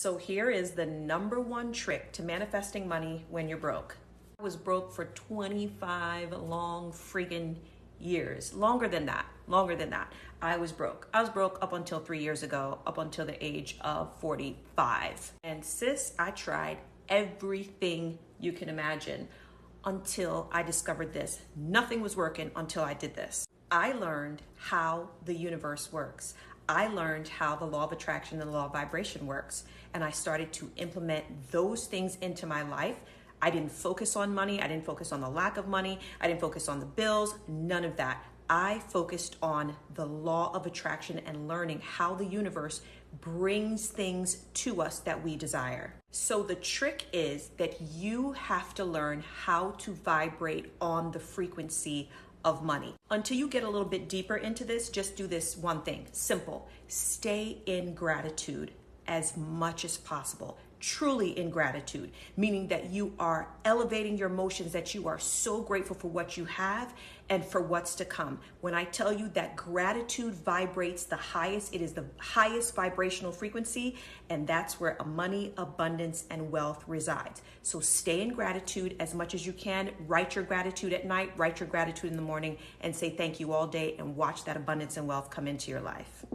So here is the number one trick to manifesting money when you're broke. I was broke for 25 long freaking years. Longer than that. I was broke. I was broke up until 3 years ago, up until the age of 45. And sis, I tried everything you can imagine until I discovered this. Nothing was working until I did this. I learned how the universe works. I learned how the law of attraction and the law of vibration works. And I started to implement those things into my life. I didn't focus on money. I didn't focus on the lack of money. I didn't focus on the bills, none of that. I focused on the law of attraction and learning how the universe brings things to us that we desire. So the trick is that you have to learn how to vibrate on the frequency of money. Until you get a little bit deeper into this, just do this one thing, simple. Stay in gratitude as much as possible. Truly in gratitude, meaning that you are elevating your emotions, that you are so grateful for what you have and for what's to come. When I tell you that gratitude vibrates the highest, it is the highest vibrational frequency, and that's where money, abundance, and wealth resides. So stay in gratitude as much as you can. Write your gratitude at night, write your gratitude in the morning, and say thank you all day, and watch that abundance and wealth come into your life.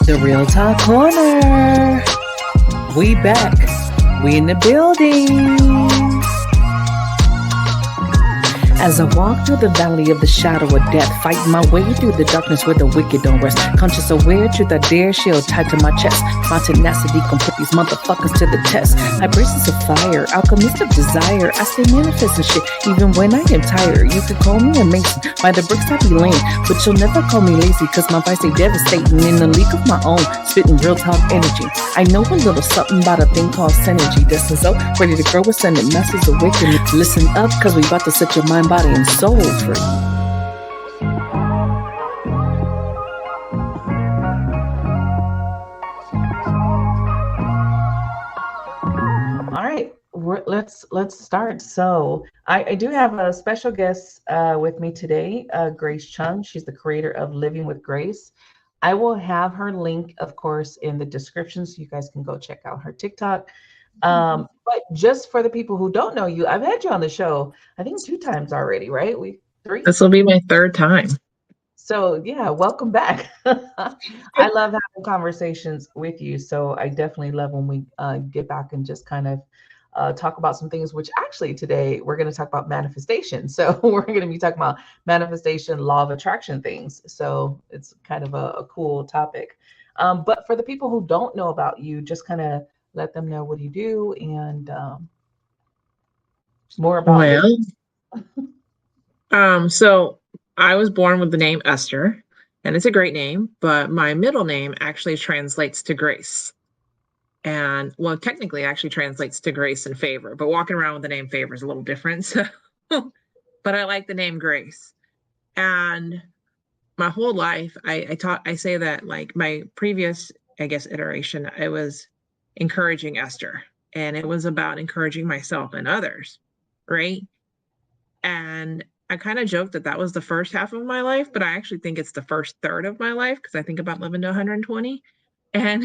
The Real Talk Corner. We back. We in the building. As I walk through the valley of the shadow of death, fighting my way through the darkness where the wicked don't rest. Conscious aware, truth I dare, shield tied to my chest. My tenacity gon' put these motherfuckers to the test. Vibrations of fire, alchemist of desire. I stay manifesting shit, even when I am tired. You could call me a mason, by the bricks I be laying, but you'll never call me lazy, cause my vibes they devastating. In a league of my own, spitting real talk energy. I know a little something about a thing called synergy. Destined so ready to grow with sending messages awakening. Listen up, cause we about to set your mind, body, and soul free. All right, let's start. So I do have a special guest with me today, Grace Chung. She's the creator of Living with Grace. I will have her link, of course, in the description, so you guys can go check out her TikTok. But just for the people who don't know you, I've had you on the show, I think 2 times already, right? Three? This will be my 3rd time. So yeah, welcome back. I love having conversations with you. So I definitely love when we get back and just kind of talk about some things, which actually today we're going to talk about manifestation. So we're going to be talking about manifestation, law of attraction things. So it's kind of a cool topic. But for the people who don't know about you, just kind of let them know what you do and more about so I was born with the name Esther, and it's a great name, but my middle name actually translates to grace. And well, technically it actually translates to grace and favor, but walking around with the name favor is a little different. So, but I like the name Grace. And my whole life, I say that like my previous, I guess, iteration, I was encouraging Esther, and it was about encouraging myself and others, right? And I kind of joked that that was the first half of my life, but I actually think it's the first third of my life because I think about living to 120. And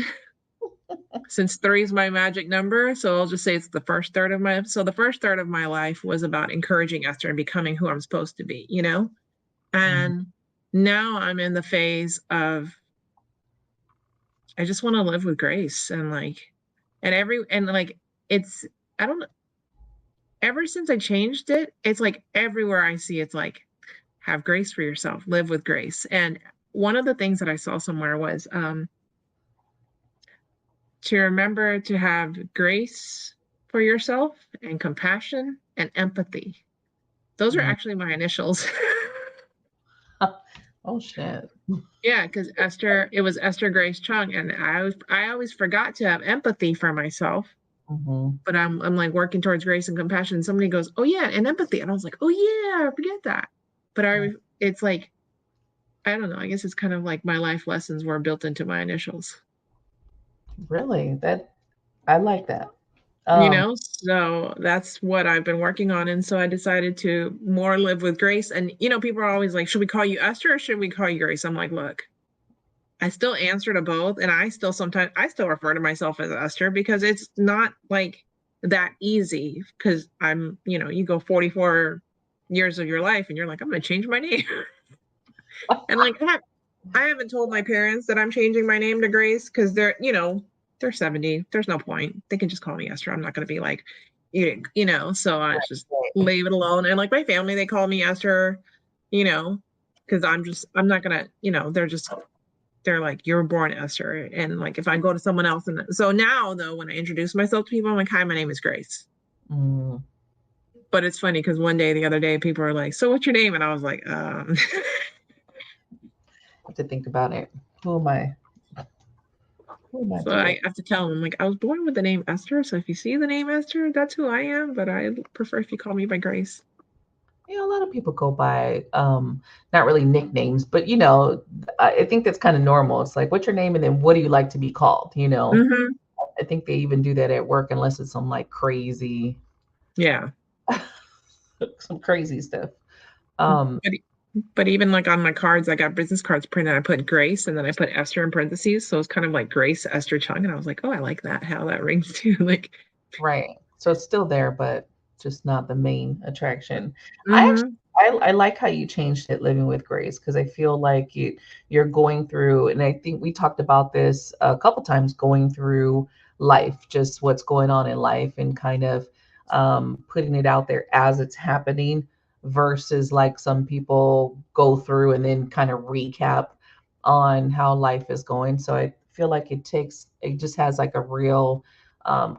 since 3 is my magic number, so I'll just say it's the first third of my life. So the first third of my life was about encouraging Esther and becoming who I'm supposed to be, you know? And now I'm in the phase of I just want to live with grace and like it's I don't know. Ever since I changed it, it's like everywhere I see it's like have grace for yourself, live with grace. And one of the things that I saw somewhere was to remember to have grace for yourself and compassion and empathy. Those are actually my initials. Oh shit. Yeah, because it was Esther Grace Chung, and I always forgot to have empathy for myself. But I'm like working towards grace and compassion. And somebody goes, "Oh yeah, and empathy," and I was like, "Oh yeah, forget that." But it's like I don't know. I guess it's kind of like my life lessons were built into my initials. Really? That I like that. You Um, know, so that's what I've been working on. And so I decided to more live with Grace. And, you know, people are always like, should we call you Esther or should we call you Grace? I'm like, look, I still answer to both. And I still sometimes, I still refer to myself as Esther because it's not like that easy. Because I'm, you know, you go 44 years of your life and you're like, I'm going to change my name. And like, I haven't told my parents that I'm changing my name to Grace because they're, you know, they're 70. There's no point. They can just call me Esther. I'm not going to be like, you know, so I just right. leave it alone. And like my family, they call me Esther, you know, because I'm not going to, you know, they're like, you're born Esther. And like, if I go to someone else. And so now, though, when I introduce myself to people, I'm like, hi, my name is Grace. Mm, But it's funny because one day, the other day, people are like, so what's your name? And I was like, have to think about it. Who am I? Who am I So today? I have to tell them, like, I was born with the name Esther. So if you see the name Esther, that's who I am. But I prefer if you call me by Grace. A lot of people go by not really nicknames, but I think that's kind of normal. It's like, what's your name, and then what do you like to be called? Mm-hmm. I think they even do that at work, unless it's some like crazy, Yeah. some crazy stuff. Um, But, but even like on my cards, I got business cards printed. I put Grace and then I put Esther in parentheses. So it's kind of like Grace, Esther, Chung. And I was like, oh, I like that, how that rings too. Like, right. So it's still there, but just not the main attraction. I actually mm-hmm. I like how you changed it, living with Grace, because I feel like you're going through, and I think we talked about this a couple times, going through life, just what's going on in life, and kind of putting it out there as it's happening, versus like some people go through and then kind of recap on how life is going. So I feel like it just has like a real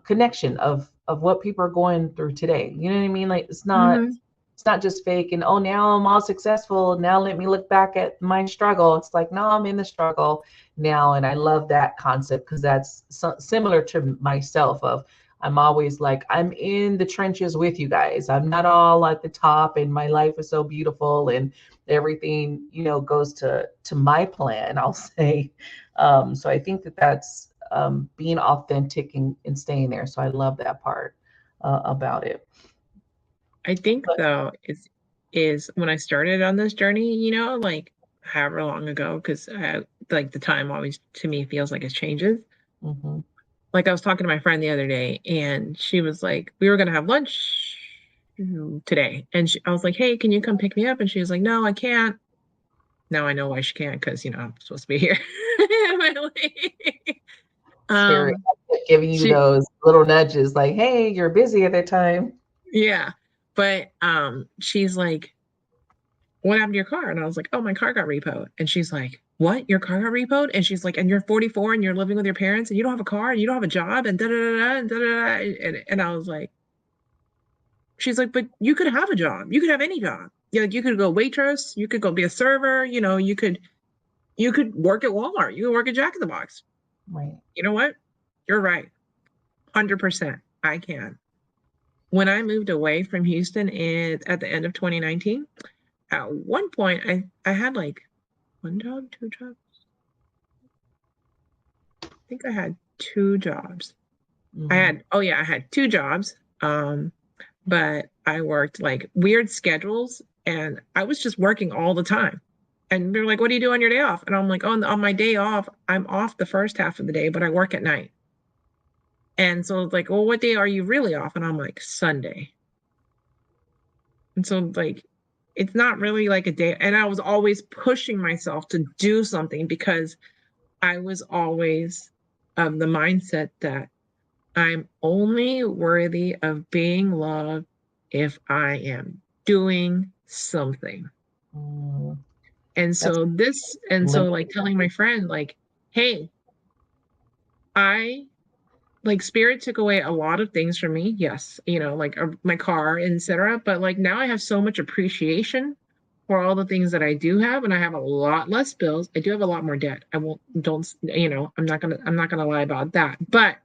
connection of what people are going through today. You know what I mean? Like Mm-hmm. it's not just fake and, oh, now I'm all successful, now let me look back at my struggle. It's like, no, I'm in the struggle now. And I love that concept, because that's similar to myself. Of I'm always like, I'm in the trenches with you guys. I'm not all at the top and my life is so beautiful and everything, goes to my plan, I'll say. So I think that's being authentic and staying there. So I love that part about it. I think But though is when I started on this journey, you know, like however long ago, because like the time always to me feels like it changes. mhm. Like I was talking to my friend the other day, and she was like, we were gonna have lunch today, and I was like, hey, can you come pick me up? And she was like, no, I can't. Now I know why she can't, because you know I'm supposed to be here. Scary. um, Giving you she those little nudges like, hey, you're busy at that time. yeah, but she's like, what happened to your car? And I was like, oh, my car got repoed. And she's like, what? Your car got repoed? And she's like, and you're 44 and you're living with your parents and you don't have a car and you don't have a job and da da da da and da da da. And I was like, she's like, but you could have a job. You could have any job. Yeah, like you could go waitress, you could go be a server, you know, you could work at Walmart, you could work at Jack in the Box. Right. You know what? You're right. 100%. I can. When I moved away from Houston at the end of 2019, at one point I had like one job, two jobs. I think I had two jobs. Hmm. I had two jobs. But I worked like weird schedules and I was just working all the time. And they're like, what do you do on your day off? And I'm like, on my day off, I'm off the first half of the day, but I work at night. And so it's like, well, what day are you really off? And I'm like, Sunday. And so like it's not really like a day. And I was always pushing myself to do something because I was always of the mindset that I'm only worthy of being loved if I am doing something. Mm, that's And so limiting. like telling my friend, like, hey, I like spirit took away a lot of things from me. Yes, you know, like my car, etc. But like now I have so much appreciation for all the things that I do have, and I have a lot less bills. I do have a lot more debt. I'm not gonna lie about that. But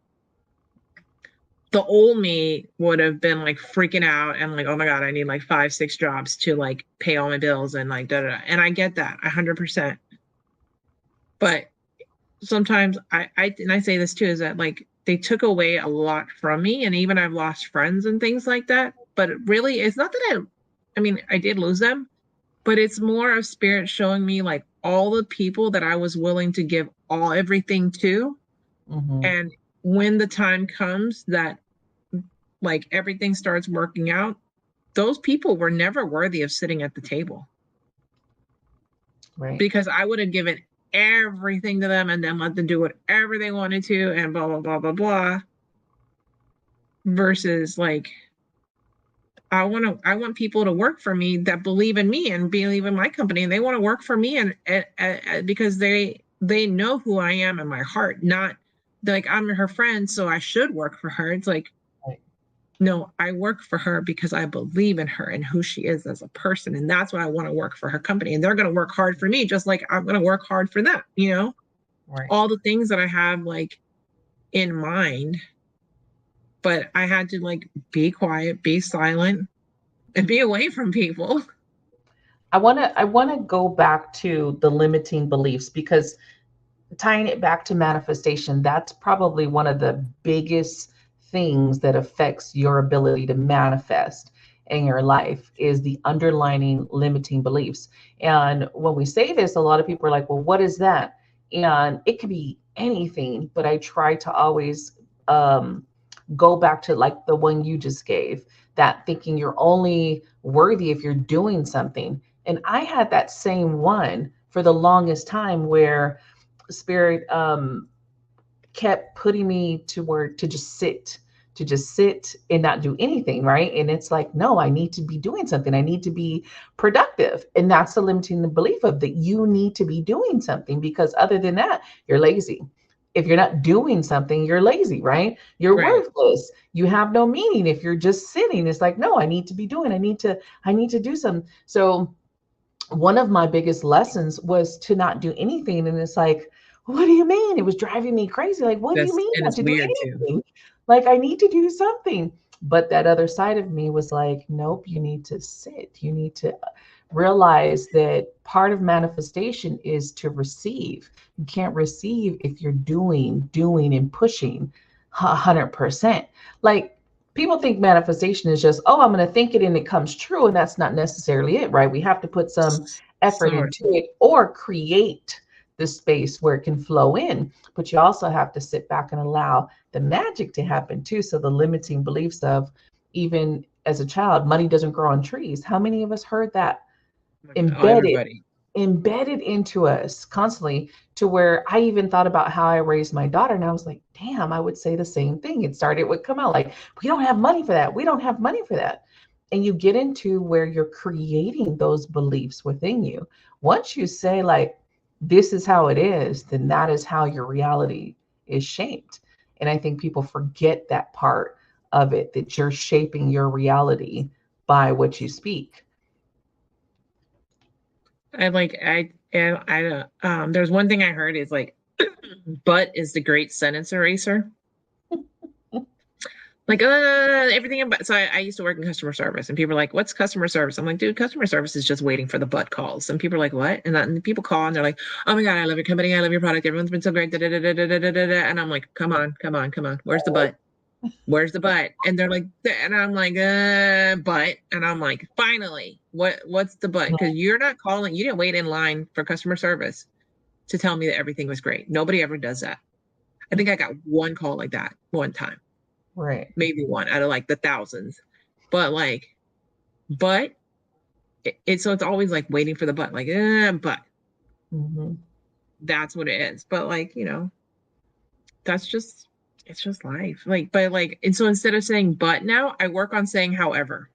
the old me would have been like freaking out and like, oh my God, I need like 5, 6 jobs to like pay all my bills and like da da da. And I get that 100%. But sometimes I say this too, is that like they took away a lot from me, and even I've lost friends and things like that. But really, it's not that I mean, I did lose them, but it's more of spirit showing me like all the people that I was willing to give all everything to. And when the time comes that like everything starts working out, those people were never worthy of sitting at the table. Right. Because I would have given everything to them and then let them do whatever they wanted to and blah, blah, blah, blah, blah. Versus like, I want people to work for me that believe in me and believe in my company, and they want to work for me and because they know who I am in my heart, not like I'm her friend, so I should work for her. It's like, no, I work for her because I believe in her and who she is as a person. And that's why I want to work for her company. And they're going to work hard for me, just like I'm going to work hard for them, you know? Right. All the things that I have like in mind, but I had to like be quiet, be silent, and be away from people. I want to go back to the limiting beliefs, because tying it back to manifestation, that's probably one of the biggest things that affects your ability to manifest in your life, is the underlying limiting beliefs. And when we say this, a lot of people are like, well, what is that? And it could be anything, but I try to always go back to like the one you just gave, that thinking you're only worthy if you're doing something. And I had that same one for the longest time, where spirit kept putting me to just sit and not do anything, right? And it's like, no, I need to be doing something. I need to be productive. And that's the limiting the belief of that you need to be doing something, because other than that, you're lazy. If you're not doing something, you're lazy, right? You're Right. worthless. You have no meaning if you're just sitting. It's like, no, I need to be doing, I need to do something. So one of my biggest lessons was to not do anything. And it's like, what do you mean? It was driving me crazy. Like, what do you mean And not it's to do weird too. anything? Like, I need to do something. But that other side of me was like, nope, you need to sit. You need to realize that part of manifestation is to receive. You can't receive if you're doing and pushing 100%. Like, people think manifestation is just, oh, I'm going to think it and it comes true. And that's not necessarily it, right? We have to put some effort into it, or create the space where it can flow in. But you also have to sit back and allow the magic to happen too. So the limiting beliefs of, even as a child, money doesn't grow on trees. How many of us heard that Everybody. embedded into us constantly, to where I even thought about how I raised my daughter, and I was like, damn, I would say the same thing. It would come out like, we don't have money for that. We don't have money for that. And you get into where you're creating those beliefs within you. Once you say like, this is how it is, then that is how your reality is shaped. And I think people forget that part of it, that you're shaping your reality by what you speak. There's one thing I heard is like, but is the great sentence eraser. Like, everything about, so I used to work in customer service, and people are like, what's customer service? I'm like, dude, customer service is just waiting for the but calls. And people are like, what? And people call and they're like, oh my God, I love your company. I love your product. Everyone's been so great. Da, da, da, da, da, da, da, da. And I'm like, come on. Where's the but? Where's the but? And they're like, and I'm like, but, and I'm like, finally, what's the but? Because you're not calling, you didn't wait in line for customer service to tell me that everything was great. Nobody ever does that. I think I got one call like that one time. Right. Maybe one out of like the thousands. But it's always like waiting for the but, like, but that's what it is. But like, it's just life. Like, but like, and so instead of saying but now, I work on saying however.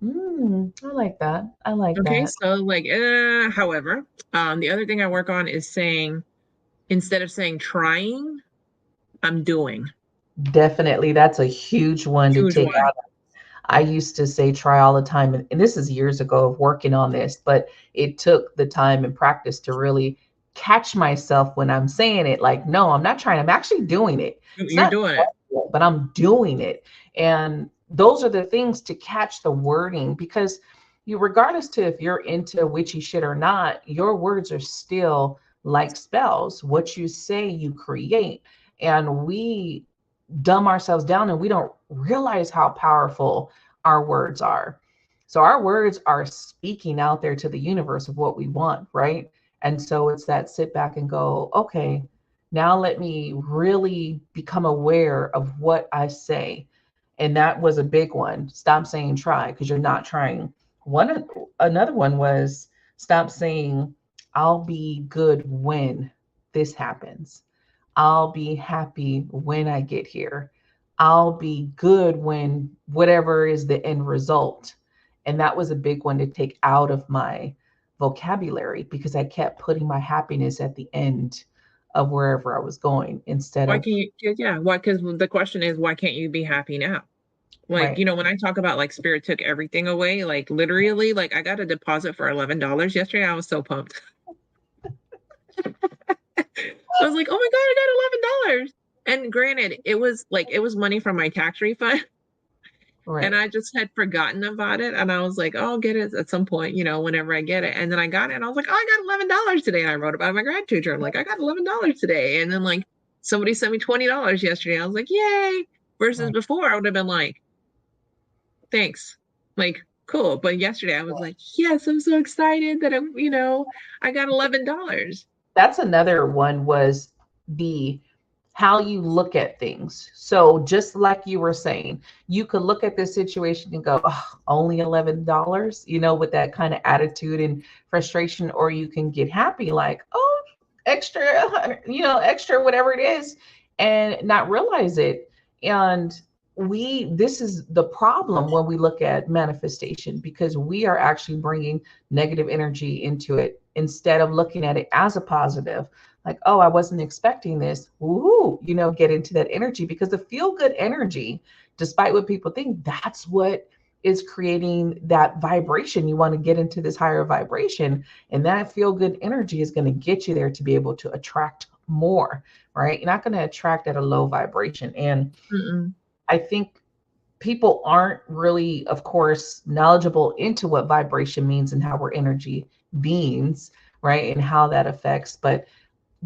I like that. Okay, that. so like, however, the other thing I work on is saying, instead of saying trying, I'm doing. Definitely. That's a huge one to take out. I used to say try all the time. And this is years ago of working on this, but it took the time and practice to really catch myself when I'm saying it. Like, no, I'm not trying. I'm actually doing it. You're doing it. yet, but I'm doing it. And those are the things to catch the wording, because you, regardless to if you're into witchy shit or not, your words are still like spells. What you say, you create. And we dumb ourselves down and we don't realize how powerful our words are. So our words are speaking out there to the universe of what we want, right? And so it's that sit back and go, okay, now let me really become aware of what I say. And that was a big one. Stop saying try, because you're not trying. Another one was stop saying I'll be good when this happens. I'll be happy when I get here. I'll be good when whatever is the end result. And that was a big one to take out of my vocabulary, because I kept putting my happiness at the end of wherever I was going instead Why of, can't you? Yeah, why? Because the question is, why can't you be happy now? Like, right. when I talk about like spirit took everything away, like literally, like I got a deposit for $11 yesterday. I was so pumped. I was like, oh my God, I got $11. And granted, it was money from my tax refund. And Right. I just had forgotten about it. And I was like, oh, I'll get it at some point, whenever I get it. And then I got it and I was like, oh, I got $11 today. And I wrote about it in my gratitude journal. Like, I got $11 today. And then like somebody sent me $20 yesterday. I was like, yay. Versus Right. before, I would have been like, thanks. Like, cool. But yesterday I was like, yes, I'm so excited that I got $11. That's another one, was the how you look at things. So just like you were saying, you could look at this situation and go, oh, only $11, with that kind of attitude and frustration, or you can get happy like, oh, extra, extra, whatever it is, and not realize it. And this is the problem when we look at manifestation, because we are actually bringing negative energy into it instead of looking at it as a positive. Like, oh, I wasn't expecting this. Woohoo, get into that energy, because the feel good energy, despite what people think, that's what is creating that vibration. You want to get into this higher vibration, and that feel good energy is going to get you there to be able to attract more, right? You're not going to attract at a low vibration. And Mm-mm. I think people aren't really, of course, knowledgeable into what vibration means and how we're energy beings, right? And how that affects. But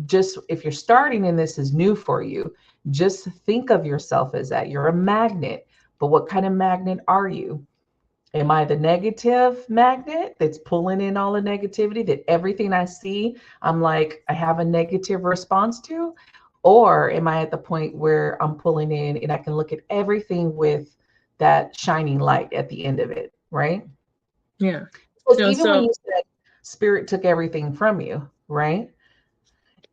just if you're starting and this is new for you, just think of yourself as that. You're a magnet. But what kind of magnet are you? Am I the negative magnet that's pulling in all the negativity, that everything I see, I'm like, I have a negative response to? Or am I at the point where I'm pulling in and I can look at everything with that shining light at the end of it, right? Yeah. Because No, even when so you said spirit took everything from you, right?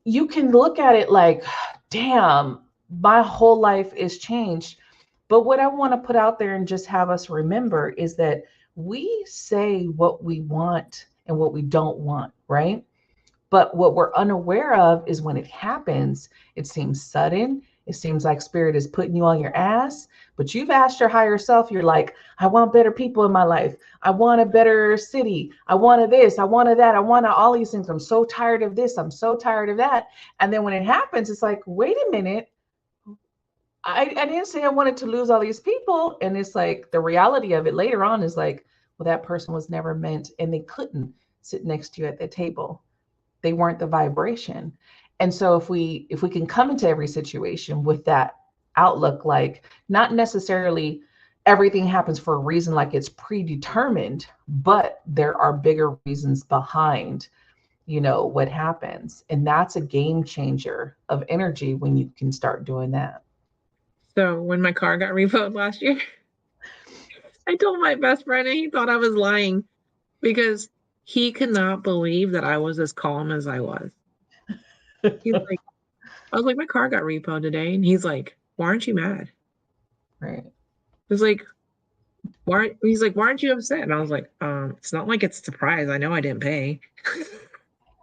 You can look at it like, damn, my whole life is changed. But what I want to put out there and just have us remember is that we say what we want and what we don't want, right? But what we're unaware of is when it happens, it seems sudden. It seems like spirit is putting you on your ass, but you've asked your higher self, you're like, I want better people in my life. I want a better city. I wanted this. I wanted that. I wanted all these things. I'm so tired of this. I'm so tired of that. And then when it happens, it's like, wait a minute. I didn't say I wanted to lose all these people. And it's like the reality of it later on is like, well, that person was never meant, and they couldn't sit next to you at the table. They weren't the vibration. And so if we can come into every situation with that outlook, like not necessarily everything happens for a reason, like it's predetermined, but there are bigger reasons behind what happens. And that's a game changer of energy when you can start doing that. so when my car got repoed last year, I told my best friend and he thought I was lying because he could not believe that I was as calm as I was. He's like, I was like, my car got repoed today. And he's like, why aren't you mad? Right. I was like, he's like, why aren't you upset? And I was like, it's not like it's a surprise. I know I didn't pay.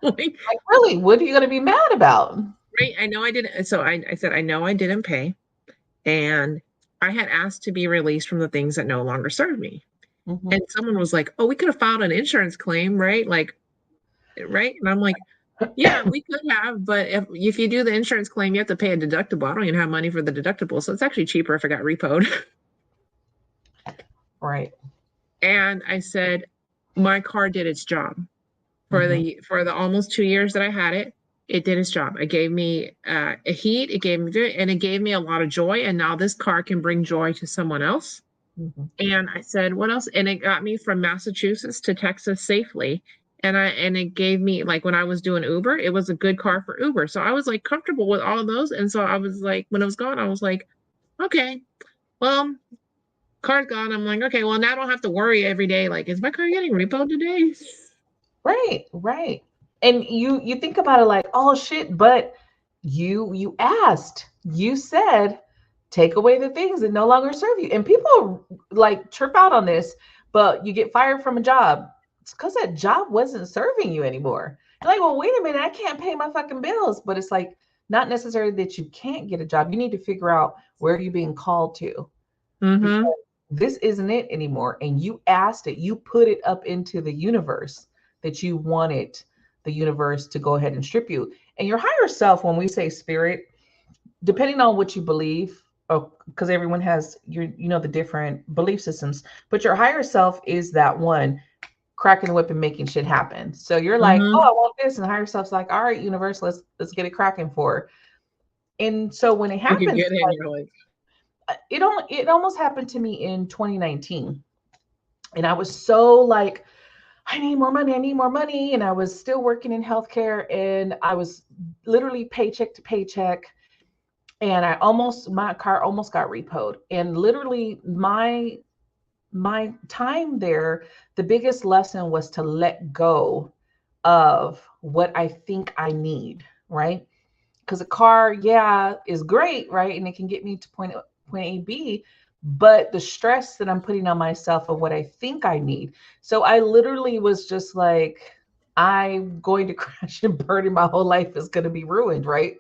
Like, Like, really, what are you going to be mad about? right. I know I didn't. So I said, I know I didn't pay. And I had asked to be released from the things that no longer serve me. Mhm. And someone was like, oh, we could have filed an insurance claim, right? Like, right. And I'm like, Yeah, we could have, but if you do the insurance claim, you have to pay a deductible. I don't even have money for the deductible, so it's actually cheaper if it got repoed. Right. And I said, my car did its job Hmm. for the almost 2 years that I had it. It did its job. It gave me a heat. It gave me and it gave me a lot of joy. And now this car can bring joy to someone else. Hmm. And I said, what else? And it got me from Massachusetts to Texas safely. And it gave me, like, when I was doing Uber, it was a good car for Uber. So I was like comfortable with all of those. And so I was like, when it was gone, I was like, okay, well, car's gone. I'm like, okay, well, now I don't have to worry every day. Like, is my car getting repoed today? Right, right. And you think about it like, oh shit, but you asked, you said, take away the things that no longer serve you. And people like trip out on this, but you get fired from a job. It's because that job wasn't serving you anymore. You're like, well, wait a minute, I can't pay my fucking bills. But it's like not necessarily that you can't get a job. You need to figure out where you're being called to, Mm-hmm. because this isn't it anymore. And you asked it, you put it up into the universe that you wanted the universe to go ahead and strip you. And your higher self, when we say spirit, depending on what you believe, because everyone has the different belief systems, but your higher self is that one cracking the whip and making shit happen. So you're like, oh, Mm-hmm. I want this, and the higher self's like, all right, universe, let's get it cracking for her. And so when it You could happens, get in, you're like, it almost happened to me in 2019, and I was so like, I need more money. I need more money. And I was still working in healthcare, and I was literally paycheck to paycheck. And my car almost got repoed. And literally my time there, the biggest lesson was to let go of what I think I need, right? Because a car, yeah, is great, right? And it can get me to point A, B, but the stress that I'm putting on myself of what I think I need. So I literally was just like, I'm going to crash and burn, and my whole life is going to be ruined, right?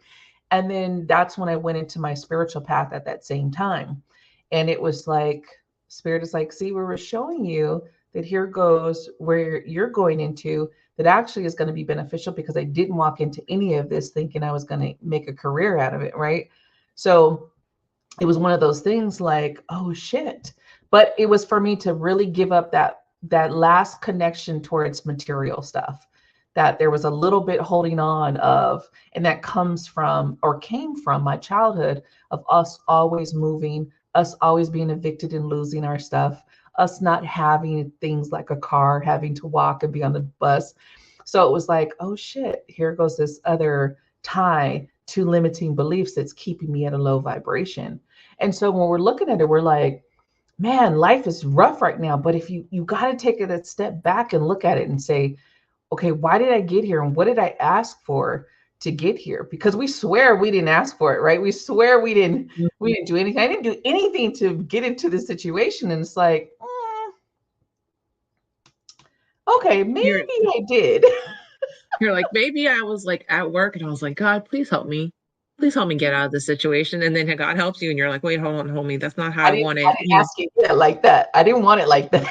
And then that's when I went into my spiritual path at that same time. And it was like, Spirit is like, see, we were showing you that here goes where you're going into, that actually is going to be beneficial, because I didn't walk into any of this thinking I was going to make a career out of it, right? So it was one of those things like, oh shit. But it was for me to really give up that last connection towards material stuff, that there was a little bit holding on of, and that comes from or came from my childhood, of us always moving, us always being evicted and losing our stuff, us not having things like a car, having to walk and be on the bus. So it was like, oh shit, here goes this other tie to limiting beliefs that's keeping me at a low vibration. And so when we're looking at it, we're like, man, life is rough right now. But if you got to take it a step back and look at it and say, okay, why did I get here? And what did I ask for to get here? Because we swear we didn't ask for it, right? We swear we didn't do anything. I didn't do anything to get into this situation. And it's like, okay, maybe you're I did. you're like, maybe I was like at work and I was like, God, please help me. Please help me get out of this situation. And then God helps you and you're like, wait, hold on, hold me. That's not how I want I it, didn't ask it like that. I didn't want it like that.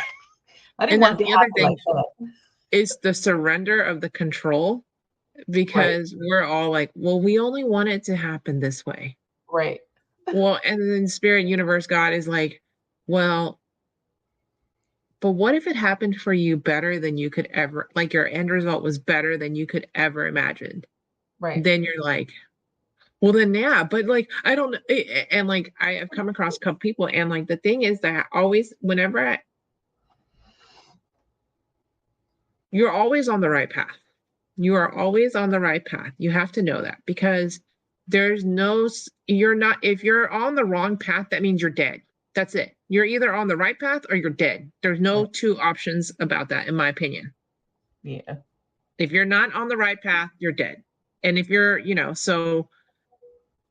I didn't And then want it to the other happen like thing that. is the surrender of the control, Right, because we're all like, well, we only want it to happen this way. right, Well, and then spirit, universe, God is like, well, but what if it happened for you better than you could ever, like your end result was better than you could ever imagine? right. Then you're like, well, then, yeah, but like, I don't, and like, I have come across a couple people, and like, the thing is that always, you're always on the right path. You are always on the right path. You have to know that, because you're not, if you're on the wrong path, that means you're dead. That's it. You're either on the right path or you're dead. There's no Right. two options about that, in my opinion. Yeah. If you're not on the right path, you're dead. And if you're, so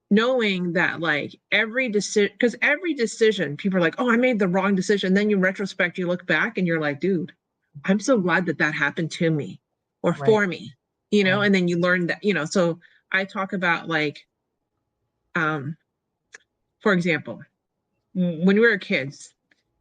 knowing that, like, every decision, because every decision, people are like, oh, I made the wrong decision. Then you retrospect, you look back and you're like, dude, I'm so glad that that happened to me or Right. for me, Right. and then you learn that, so I talk about, like, um, for example, when we were kids,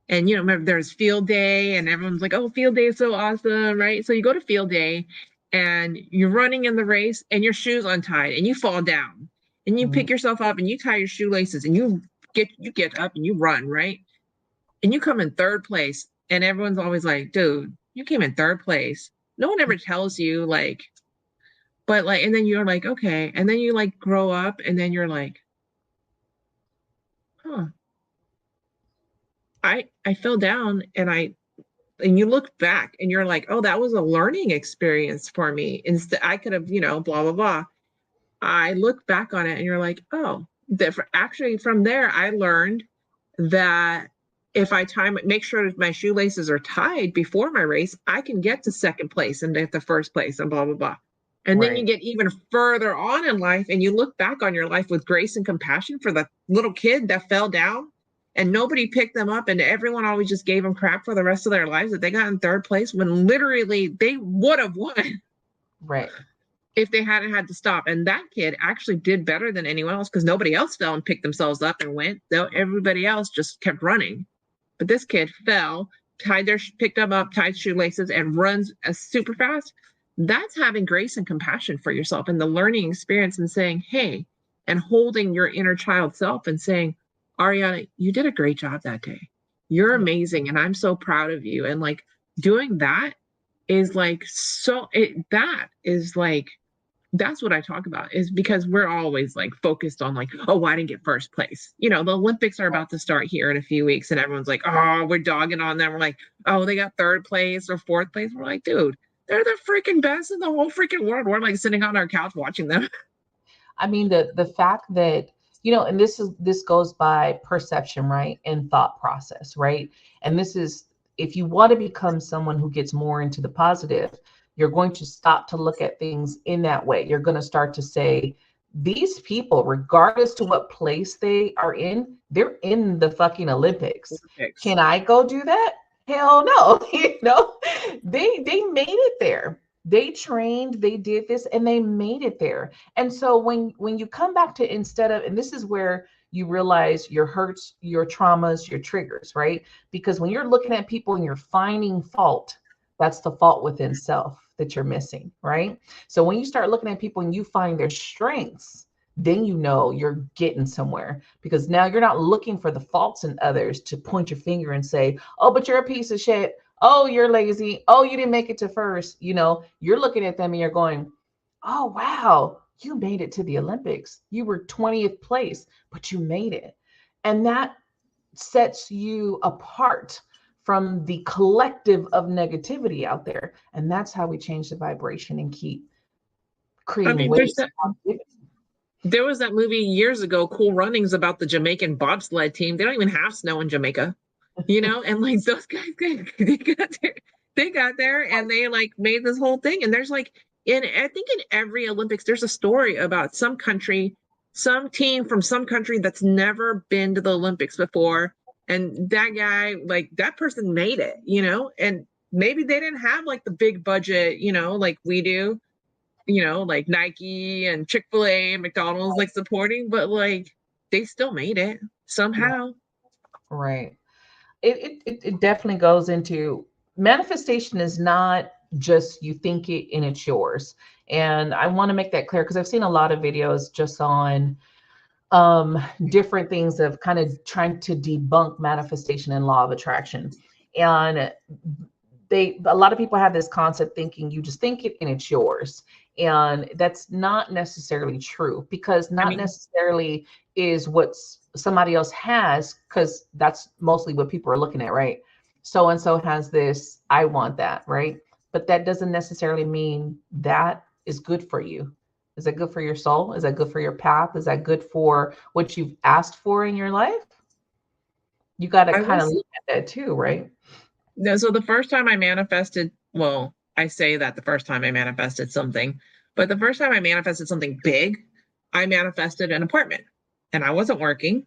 and remember there's field day and everyone's like, oh, field day is so awesome, right? So you go to field day and you're running in the race and your shoe's untied and you fall down and you pick yourself up and you tie your shoelaces and you get up and you run, right? And you come in third place and everyone's always like, dude, you came in third place. No one ever tells you, like, but like, and then you're like, okay. And then you like grow up and then you're like, huh, I fell down and you look back and you're like, oh, that was a learning experience for me. Instead, I could have, blah, blah, blah. I look back on it and you're like, oh, actually from there, I learned that if I make sure my shoelaces are tied before my race, I can get to second place and get the first place and blah, blah, blah. And then you get even further on in life and you look back on your life with grace and compassion for the little kid that fell down and nobody picked them up and everyone always just gave them crap for the rest of their lives that they got in third place when literally they would have won. Right. If they hadn't had to stop. And that kid actually did better than anyone else because nobody else fell and picked themselves up and went, though everybody else just kept running. But this kid fell, picked them up, tied shoelaces, and runs super fast. That's having grace and compassion for yourself and the learning experience and saying, hey, and holding your inner child self and saying, Ariana, you did a great job that day. You're amazing. And I'm so proud of you. And like doing that is like, that's what I talk about, is because we're always like focused on like, oh, I didn't get first place. The Olympics are about to start here in a few weeks and everyone's like, oh, we're dogging on them. We're like, oh, they got third place or fourth place. We're like, dude, they're the freaking best in the whole freaking world. We're like sitting on our couch watching them. I mean, the fact that, and this goes by perception, right? And thought process, right? And this is, if you want to become someone who gets more into the positive, you're going to stop to look at things in that way. You're going to start to say, these people, regardless to what place they are in, they're in the fucking Olympics. Can I go do that? Hell no. They made it there. They trained, they did this, and they made it there. And so when you come back to, instead of, and this is where you realize your hurts, your traumas, your triggers, right? Because when you're looking at people and you're finding fault, that's the fault within self that you're missing, right? So when you start looking at people and you find their strengths, then you're getting somewhere, because now you're not looking for the faults in others to point your finger and say, oh, but you're a piece of shit. Oh, you're lazy. Oh, you didn't make it to first. You're looking at them and you're going, oh, wow, you made it to the Olympics. You were 20th place, but you made it. And that sets you apart from the collective of negativity out there. And that's how we change the vibration and keep creating waves. There was that movie years ago, Cool Runnings, about the Jamaican bobsled team. They don't even have snow in Jamaica, and like those guys, they got there and they like made this whole thing. And there's like, I think in every Olympics, there's a story about some country, some team from some country that's never been to the Olympics before. And that guy, like that person made it, and maybe they didn't have like the big budget, like we do, like Nike and Chick-fil-A and McDonald's like supporting, but like they still made it somehow. Right. It definitely goes into, manifestation is not just you think it and it's yours. And I want to make that clear because I've seen a lot of videos just on different things of kind of trying to debunk manifestation and law of attraction. And a lot of people have this concept thinking you just think it and it's yours. And that's not necessarily true, because necessarily is what somebody else has, because that's mostly what people are looking at, right? So-and-so has this, I want that, right? But that doesn't necessarily mean that is good for you. Is that good for your soul? Is that good for your path? Is that good for what you've asked for in your life? You got to kind of look at that too, right? No, so the first time I manifested, well, I say that the first time I manifested something, but the first time I manifested something big, I manifested an apartment and I wasn't working.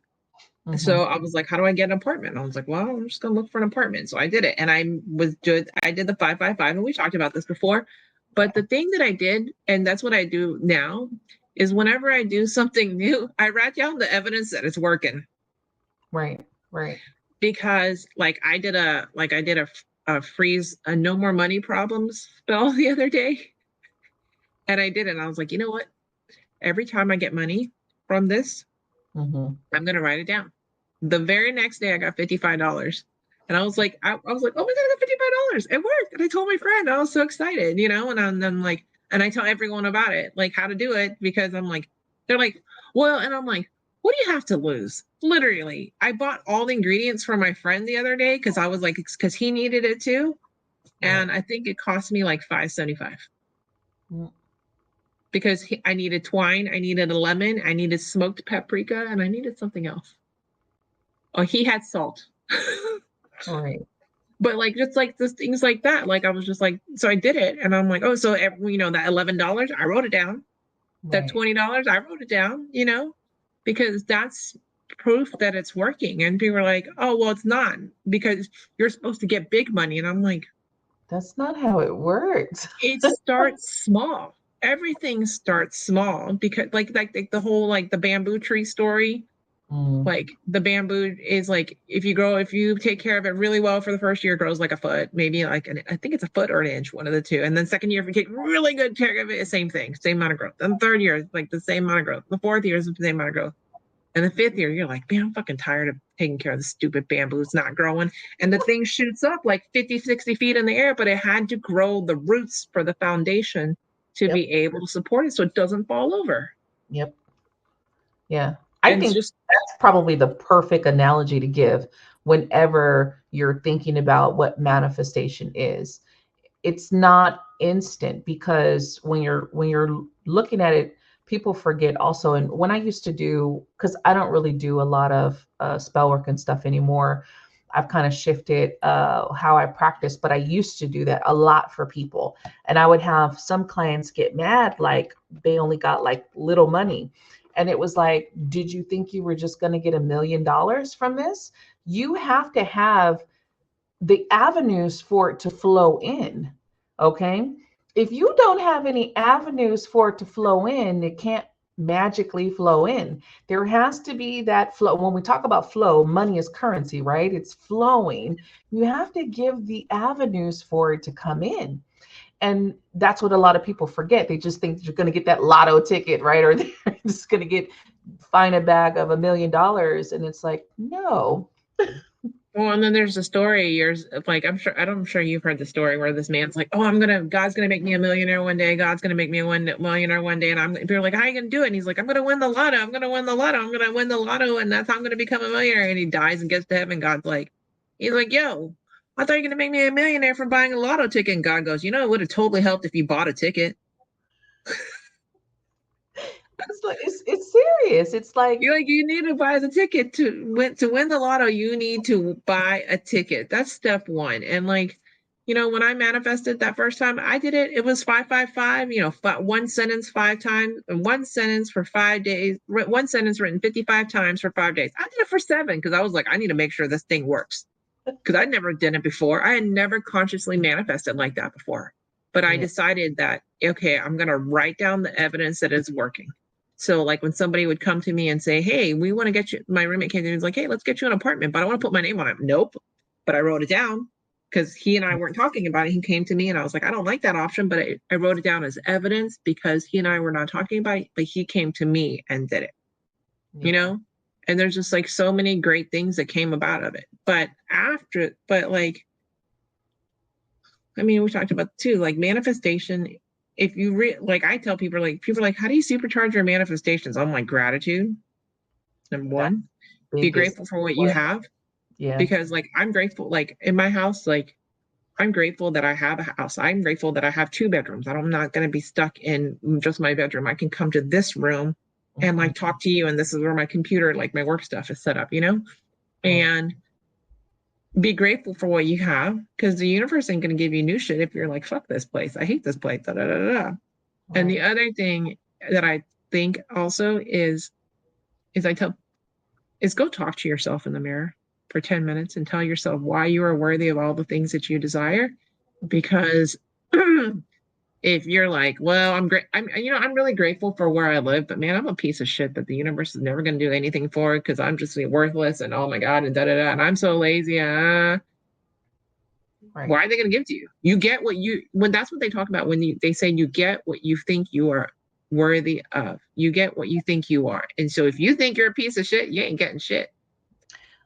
Mm-hmm. So I was like, how do I get an apartment? I was like, well, I'm just going to look for an apartment. So I did it. And I did the 555, and we talked about this before. But the thing that I did, and that's what I do now, is whenever I do something new, I write down the evidence that it's working. Right. Because like I did a freeze, a no more money problems spell the other day. And I did it. And I was like, you know what? Every time I get money from this, Mm-hmm. I'm going to write it down. The very next day, I got $55. And I was like, I was like, oh my God, I got $55. It worked. And I told my friend, I was so excited, you know, and I'm like, and I tell everyone about it, like how to do it, because I'm like, they're like, well, and I'm like, what do you have to lose? Literally, I bought all the ingredients for my friend the other day because I was like, because he needed it too. Right. And I think it cost me like $5.75 Mm. because I needed twine, I needed a lemon, I needed smoked paprika, and I needed something else. Oh, he had salt. Right. But like just like this things like that, like I was just like, so I did it, and I'm like, oh, so you know, that $11, I wrote it down. That Right. $20, I wrote it down. You know, because that's proof that it's working. And people are like, oh, well, it's not because you're supposed to get big money, and I'm like, That's not how it works. it starts small. Everything starts small because like the whole like the bamboo tree story. Mm. Like the bamboo is like if you take care of it really well for the first year, it grows like a foot, maybe like I think it's a foot or an inch, one of the two. And then second year, if you take really good care of it, same thing, same amount of growth. And third year is like the same amount of growth. The fourth year is the same amount of growth. And the fifth year, you're like, man, I'm fucking tired of taking care of the stupid bamboo. It's not growing. And the thing shoots up like 50, 60 feet in the air, but it had to grow the roots for the foundation to Yep. be able to support it so it doesn't fall over. Yep. Yeah. I And it's think just, that's probably the perfect analogy to give whenever you're thinking about what manifestation is. It's not instant because when you're looking at it, people forget also. And when I used to do, because I don't really do a lot of spell work and stuff anymore, I've kind of shifted how I practice, but I used to do that a lot for people. And I would have some clients get mad, like they only got like little money. And it was like, did you think you were just going to get $1 million from this? You have to have the avenues for it to flow in. Okay. If you don't have any avenues for it to flow in, it can't magically flow in. There has to be that flow. When we talk about flow, money is currency, right? It's flowing. You have to give the avenues for it to come in. And that's what a lot of people forget. They just think you're going to get that lotto ticket, right? Or they're just going to find a bag of $1 million. And it's like, no. well, and then there's a story years like I'm sure you've heard the story where this man's like, oh, God's gonna make me a millionaire one day. God's gonna make me a millionaire one day. And people are like, how are you gonna do it? And he's like, I'm gonna win the lotto. I'm gonna win the lotto. I'm gonna win the lotto, and that's how I'm gonna become a millionaire. And he dies and gets to heaven. He's like, yo, I thought you were gonna make me a millionaire from buying a lotto ticket. And God goes, you know, it would have totally helped if you bought a ticket. It's like it's serious. It's like, You need to buy the ticket to win the lotto. You need to buy a ticket. That's step one. And like, you know, when I manifested that first time, I did it. It was 555. You know, one sentence 5 times, and one sentence for 5 days. One sentence written 55 times for 5 days. I did it for 7 because I was like, I need to make sure this thing works because I never did it before. I had never consciously manifested like that before. But I yeah, decided that okay, I'm gonna write down the evidence that it's working. So like when somebody would come to me and say, hey, we want to get you, my roommate came to me and was like, hey, let's get you an apartment, but I don't want to put my name on it. Nope. But I wrote it down because he and I weren't talking about it. He came to me and I was like, I don't like that option, but I wrote it down as evidence because he and I were not talking about it, but he came to me and did it, yeah. you know? And there's just like so many great things that came about of it. But like, I mean, we talked about too, like manifestation. If you like, I tell people are like, how do you supercharge your manifestations? I'm like, gratitude. Number That's one, the be biggest grateful for what you one. have. Yeah. Because like, I'm grateful, like in my house, like I'm grateful that I have a house. I'm grateful that I have 2 bedrooms. I'm not going to be stuck in just my bedroom. I can come to this room and Mhm. like talk to you. And this is where my computer, like my work stuff is set up, you know? Right. And be grateful for what you have because the universe ain't going to give you new shit if you're like, fuck this place. I hate this place. Da, da, da, da. And Right. the other thing that I think also is I tell is go talk to yourself in the mirror for 10 minutes and tell yourself why you are worthy of all the things that you desire. Because if you're like, well, I'm great, I'm really grateful for where I live, but man, I'm a piece of shit that the universe is never going to do anything for because I'm just worthless and oh my God, and da da da, and I'm so lazy. Right. Why are they going to give to you? You get when that's what they talk about when they say you get what you think you are worthy of. You get what you think you are. And so if you think you're a piece of shit, you ain't getting shit.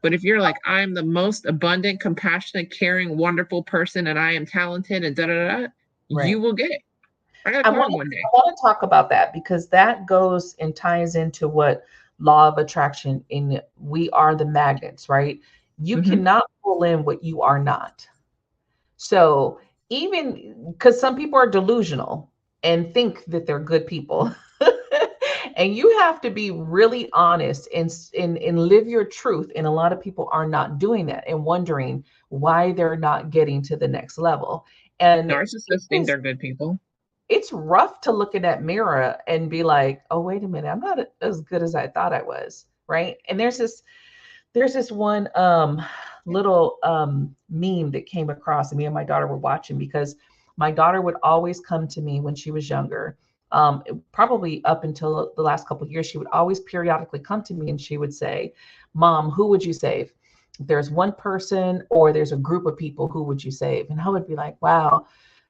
But if you're like, I'm the most abundant, compassionate, caring, wonderful person, and I am talented and right. You will get it. I got a card one day. I want to talk about that because that goes and ties into what law of attraction we are the magnets, right? You cannot pull in what you are not. So even because some people are delusional and think that they're good people. And you have to be really honest and live your truth. And a lot of people are not doing that and wondering why they're not getting to the next level. And narcissists think they're good people. It's rough to look in that mirror and be like, oh, wait a minute, I'm not as good as I thought I was. Right. And there's this one little meme that came across, and me and my daughter were watching, because my daughter would always come to me when she was younger. Probably up until the last couple of years, she would always periodically come to me and she would say, Mom, who would you save? If there's one person or there's a group of people, who would you save? And I would be like, wow,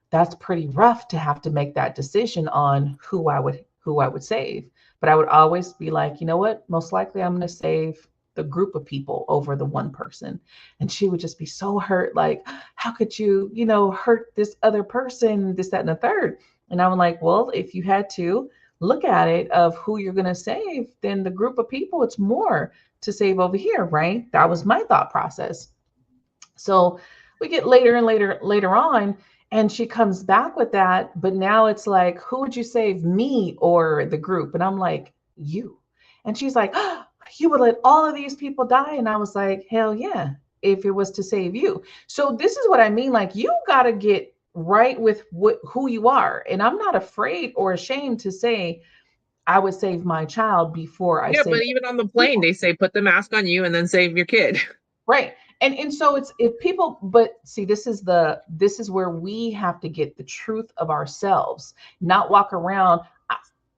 that's pretty rough to have to make that decision on who I would save. But I would always be like, you know what? Most likely I'm going to save the group of people over the one person. And she would just be so hurt. Like, how could you, hurt this other person, this, that, and the third? And I'm like, well, if you had to look at it of who you're going to save, then the group of people, it's more to save over here, right? That was my thought process. So we get later and later on, and she comes back with that. But now it's like, who would you save, me or the group? And I'm like, you. And she's like, oh, you would let all of these people die? And I was like, hell yeah, if it was to save you. So this is what I mean. Like, you got to get right with who you are. And I'm not afraid or ashamed to say I would save my child before I save. But even on the plane, they say, put the mask on you and then save your kid. Right. And so it's, if people, but see, this is where we have to get the truth of ourselves, not walk around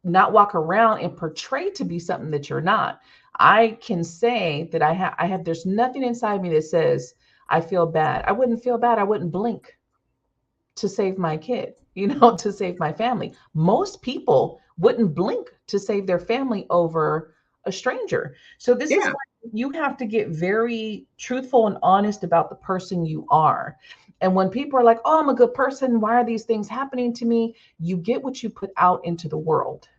and portray to be something that you're not. I can say that I have, there's nothing inside me that says I feel bad. I wouldn't feel bad. I wouldn't blink to save my kid, to save my family. Most people wouldn't blink to save their family over a stranger. So this is why you have to get very truthful and honest about the person you are. And when people are like, oh, I'm a good person, why are these things happening to me? You get what you put out into the world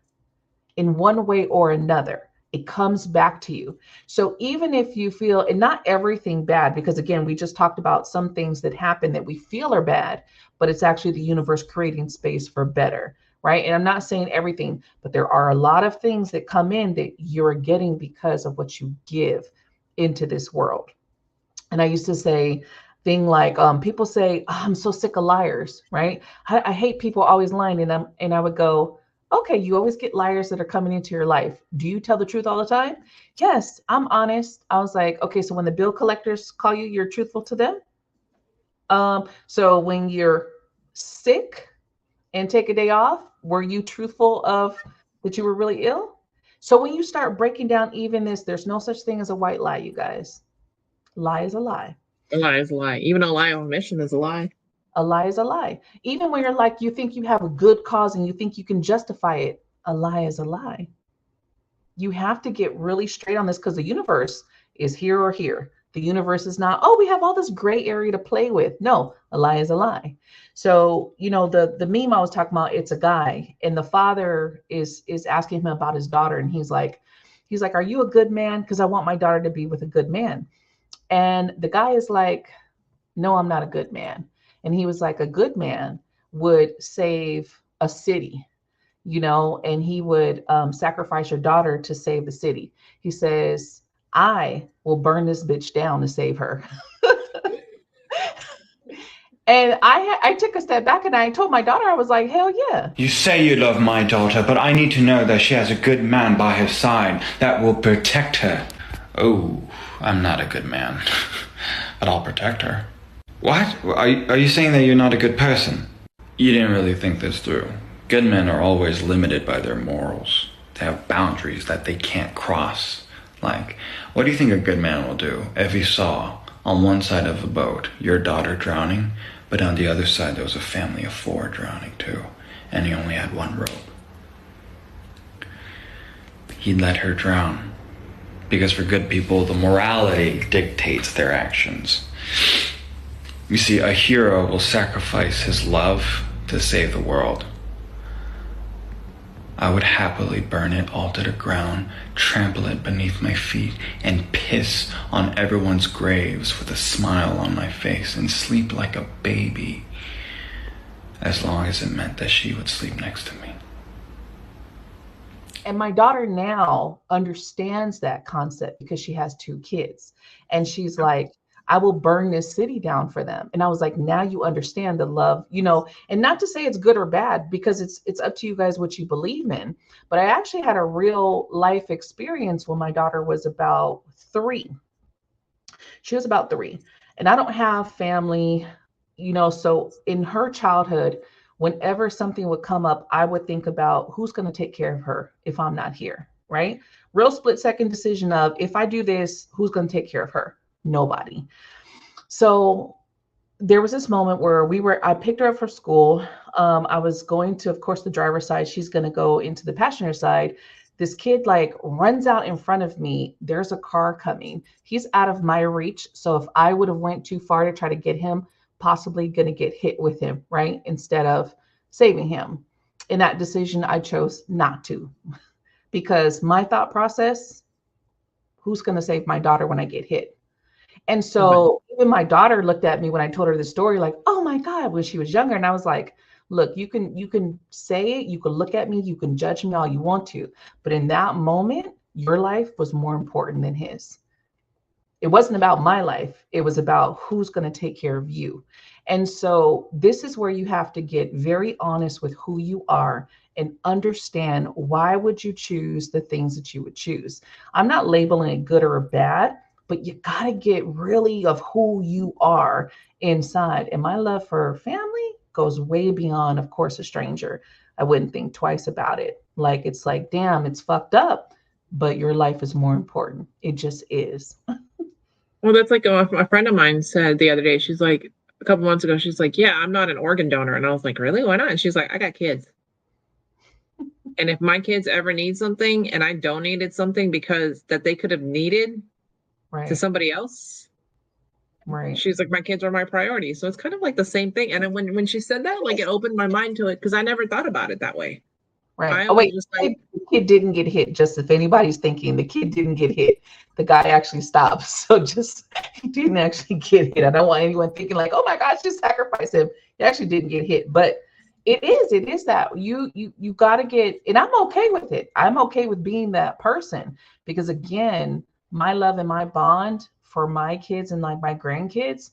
in one way or another. It comes back to you. So even if you feel, and not everything bad, because again, we just talked about some things that happen that we feel are bad, but it's actually the universe creating space for better, right? And I'm not saying everything, but there are a lot of things that come in that you're getting because of what you give into this world. And I used to say thing like, people say, oh, I'm so sick of liars, right? I hate people always lying. And I would go, okay, you always get liars that are coming into your life. Do you tell the truth all the time? Yes, I'm honest. I was like, okay, so when the bill collectors call you, you're truthful to them? So when you're sick and take a day off, were you truthful of that you were really ill? So when you start breaking down even this, there's no such thing as a white lie, you guys. Lie is a lie. A lie is a lie. Even a lie on mission is a lie. A lie is a lie. Even when you're like, you think you have a good cause and you think you can justify it, a lie is a lie. You have to get really straight on this, because the universe is here or here. The universe is not, oh, we have all this gray area to play with. No, a lie is a lie. So, the meme I was talking about, it's a guy, and the father is asking him about his daughter. And he's like, are you a good man? Because I want my daughter to be with a good man. And the guy is like, no, I'm not a good man. And he was like, a good man would save a city, and he would sacrifice your daughter to save the city. He says, I will burn this bitch down to save her. And I took a step back and I told my daughter, I was like, hell yeah. You say you love my daughter, but I need to know that she has a good man by her side that will protect her. Oh, I'm not a good man, but I'll protect her. What? Are you saying that you're not a good person? You didn't really think this through. Good men are always limited by their morals. They have boundaries that they can't cross. Like, what do you think a good man will do if he saw On one side of the boat, your daughter drowning, but on the other side there was a family of 4 drowning too, and he only had 1 rope. He let her drown, because for good people, the morality dictates their actions. You see, a hero will sacrifice his love to save the world. I would happily burn it all to the ground, trample it beneath my feet, and piss on everyone's graves with a smile on my face and sleep like a baby, as long as it meant that she would sleep next to me. And my daughter now understands that concept because she has 2 kids. And she's like, I will burn this city down for them. And I was like, now you understand the love, and not to say it's good or bad, because it's up to you guys what you believe in. But I actually had a real life experience when my daughter was about 3. She was about 3. And I don't have family, so in her childhood, whenever something would come up, I would think about who's going to take care of her if I'm not here, right? Real split second decision of, if I do this, who's going to take care of her? Nobody. So there was this moment where I picked her up for school. I was going to, of course, the driver's side. She's going to go into the passenger side. This kid runs out in front of me. There's a car coming. He's out of my reach. So if I would have went too far to try to get him, possibly going to get hit with him, right? Instead of saving him. In that decision, I chose not to, because my thought process, who's going to save my daughter when I get hit? And so even my daughter looked at me when I told her the story, like, oh my God, when she was younger. And I was like, look, you can say it, you can look at me, you can judge me all you want to. But in that moment, your life was more important than his. It wasn't about my life. It was about who's going to take care of you. And so this is where you have to get very honest with who you are and understand, why would you choose the things that you would choose? I'm not labeling it good or bad, but you got to get really of who you are inside. And my love for family goes way beyond, of course, a stranger. I wouldn't think twice about it. It's like, damn, it's fucked up, but your life is more important. It just is. Well, that's like a friend of mine said the other day. She's like, a couple months ago, she's like, yeah, I'm not an organ donor. And I was like, really? Why not? And she's like, I got kids. And if my kids ever need something and I donated something because that they could have needed to somebody else, right? She's like, my kids are my priority. So it's kind of like the same thing. And then when she said that, it opened my mind to it, because I never thought about it that way. Right. Oh, wait, the kid didn't get hit. Just if anybody's thinking, the kid didn't get hit. The guy actually stopped. So he didn't actually get hit. I don't want anyone thinking like, oh my gosh, just sacrifice him. He actually didn't get hit. But it is that you got to get, and I'm okay with it. I'm okay with being that person, because again, my love and my bond for my kids and my grandkids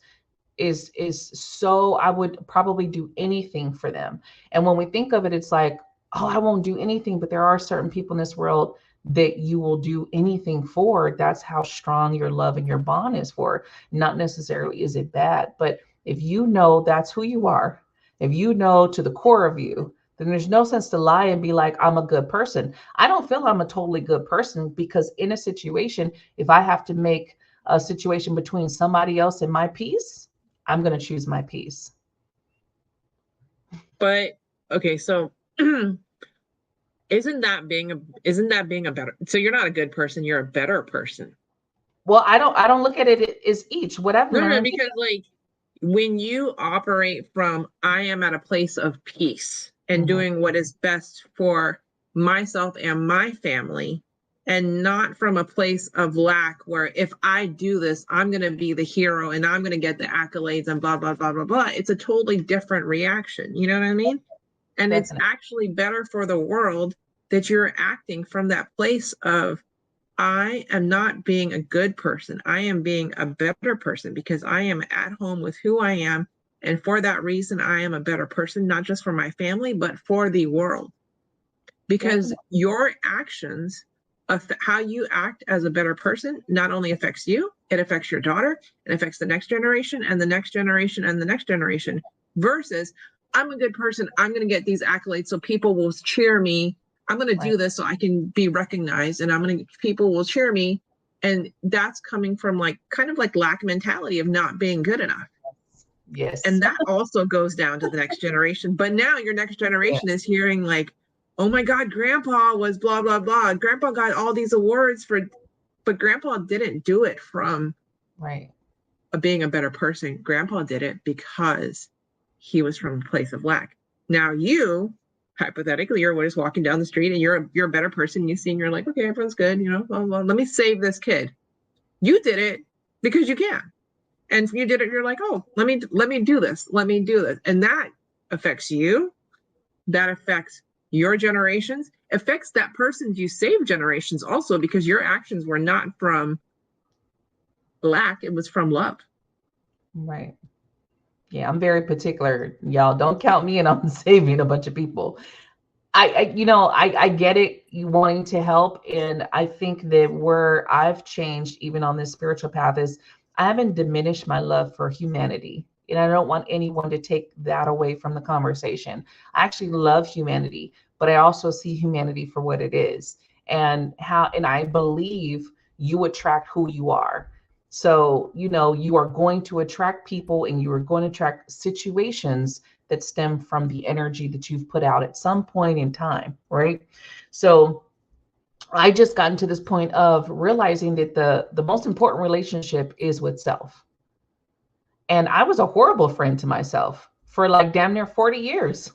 is so, I would probably do anything for them. And when we think of it, it's like, oh, I won't do anything, but there are certain people in this world that you will do anything for. That's how strong your love and your bond is for. Not necessarily is it bad, but if you know that's who you are, if you know to the core of you, then there's no sense to lie and be like, I'm a good person. I don't feel I'm a totally good person, because in a situation, if I have to make a situation between somebody else and my peace, I'm going to choose my peace. But okay, so isn't that being a better, so you're not a good person, you're a better person? Well, I don't look at it as each, whatever. No, because when you operate from, I am at a place of peace and doing what is best for myself and my family, and not from a place of lack where if I do this, I'm going to be the hero and I'm going to get the accolades and blah, blah, blah, blah, blah. It's a totally different reaction. You know what I mean? And It's actually better for the world that you're acting from that place of, I am not being a good person. I am being a better person, because I am at home with who I am. And for that reason, I am a better person, not just for my family, but for the world. Because your actions, how you act as a better person, not only affects you, it affects your daughter, it affects the next generation and the next generation and the next generation, versus I'm a good person, I'm going to get these accolades so people will cheer me. I'm going to do this so I can be recognized, and people will cheer me And that's coming from like kind of like lack mentality of not being good enough. Yes. And that also goes down to the next generation. But now your next generation is hearing like, oh my God, grandpa was blah, blah, blah. Grandpa got all these awards but grandpa didn't do it from Right. being a better person. Grandpa did it because he was from a place of lack. Now you, hypothetically, you're just walking down the street and you're a better person. You see, and you're like, okay, everyone's good. You know, well, let me save this kid. You did it because you can. And you did it, you're like, oh, let me do this. Let me do this. And that affects you. That affects your generations, affects that person you saved generations also, because your actions were not from lack, it was from love. Right. Yeah, I'm very particular. Y'all don't count me in on saving a bunch of people. I get it, you wanting to help. And I think that where I've changed, even on this spiritual path, is I haven't diminished my love for humanity. And I don't want anyone to take that away from the conversation. I actually love humanity, but I also see humanity for what it is, and I believe you attract who you are. So, you are going to attract people, and you are going to attract situations that stem from the energy that you've put out at some point in time, right? So I just gotten to this point of realizing that the most important relationship is with self. And I was a horrible friend to myself for like damn near 40 years.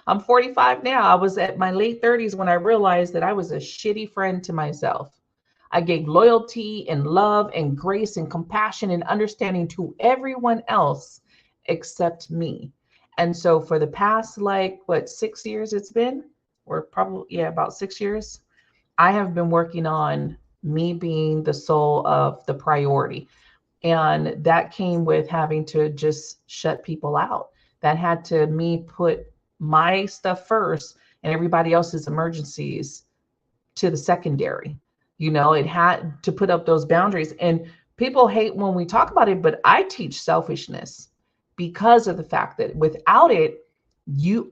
I'm 45 now. I was at my late 30s when I realized that I was a shitty friend to myself. I gave loyalty and love and grace and compassion and understanding to everyone else except me. And so for the past, like, what, 6 years it's been, or probably, yeah, about 6 years, I have been working on me being the soul of the priority. And that came with having to just shut people out. That had to me put my stuff first and everybody else's emergencies to the secondary. It had to put up those boundaries. And people hate when we talk about it, but I teach selfishness because of the fact that without it,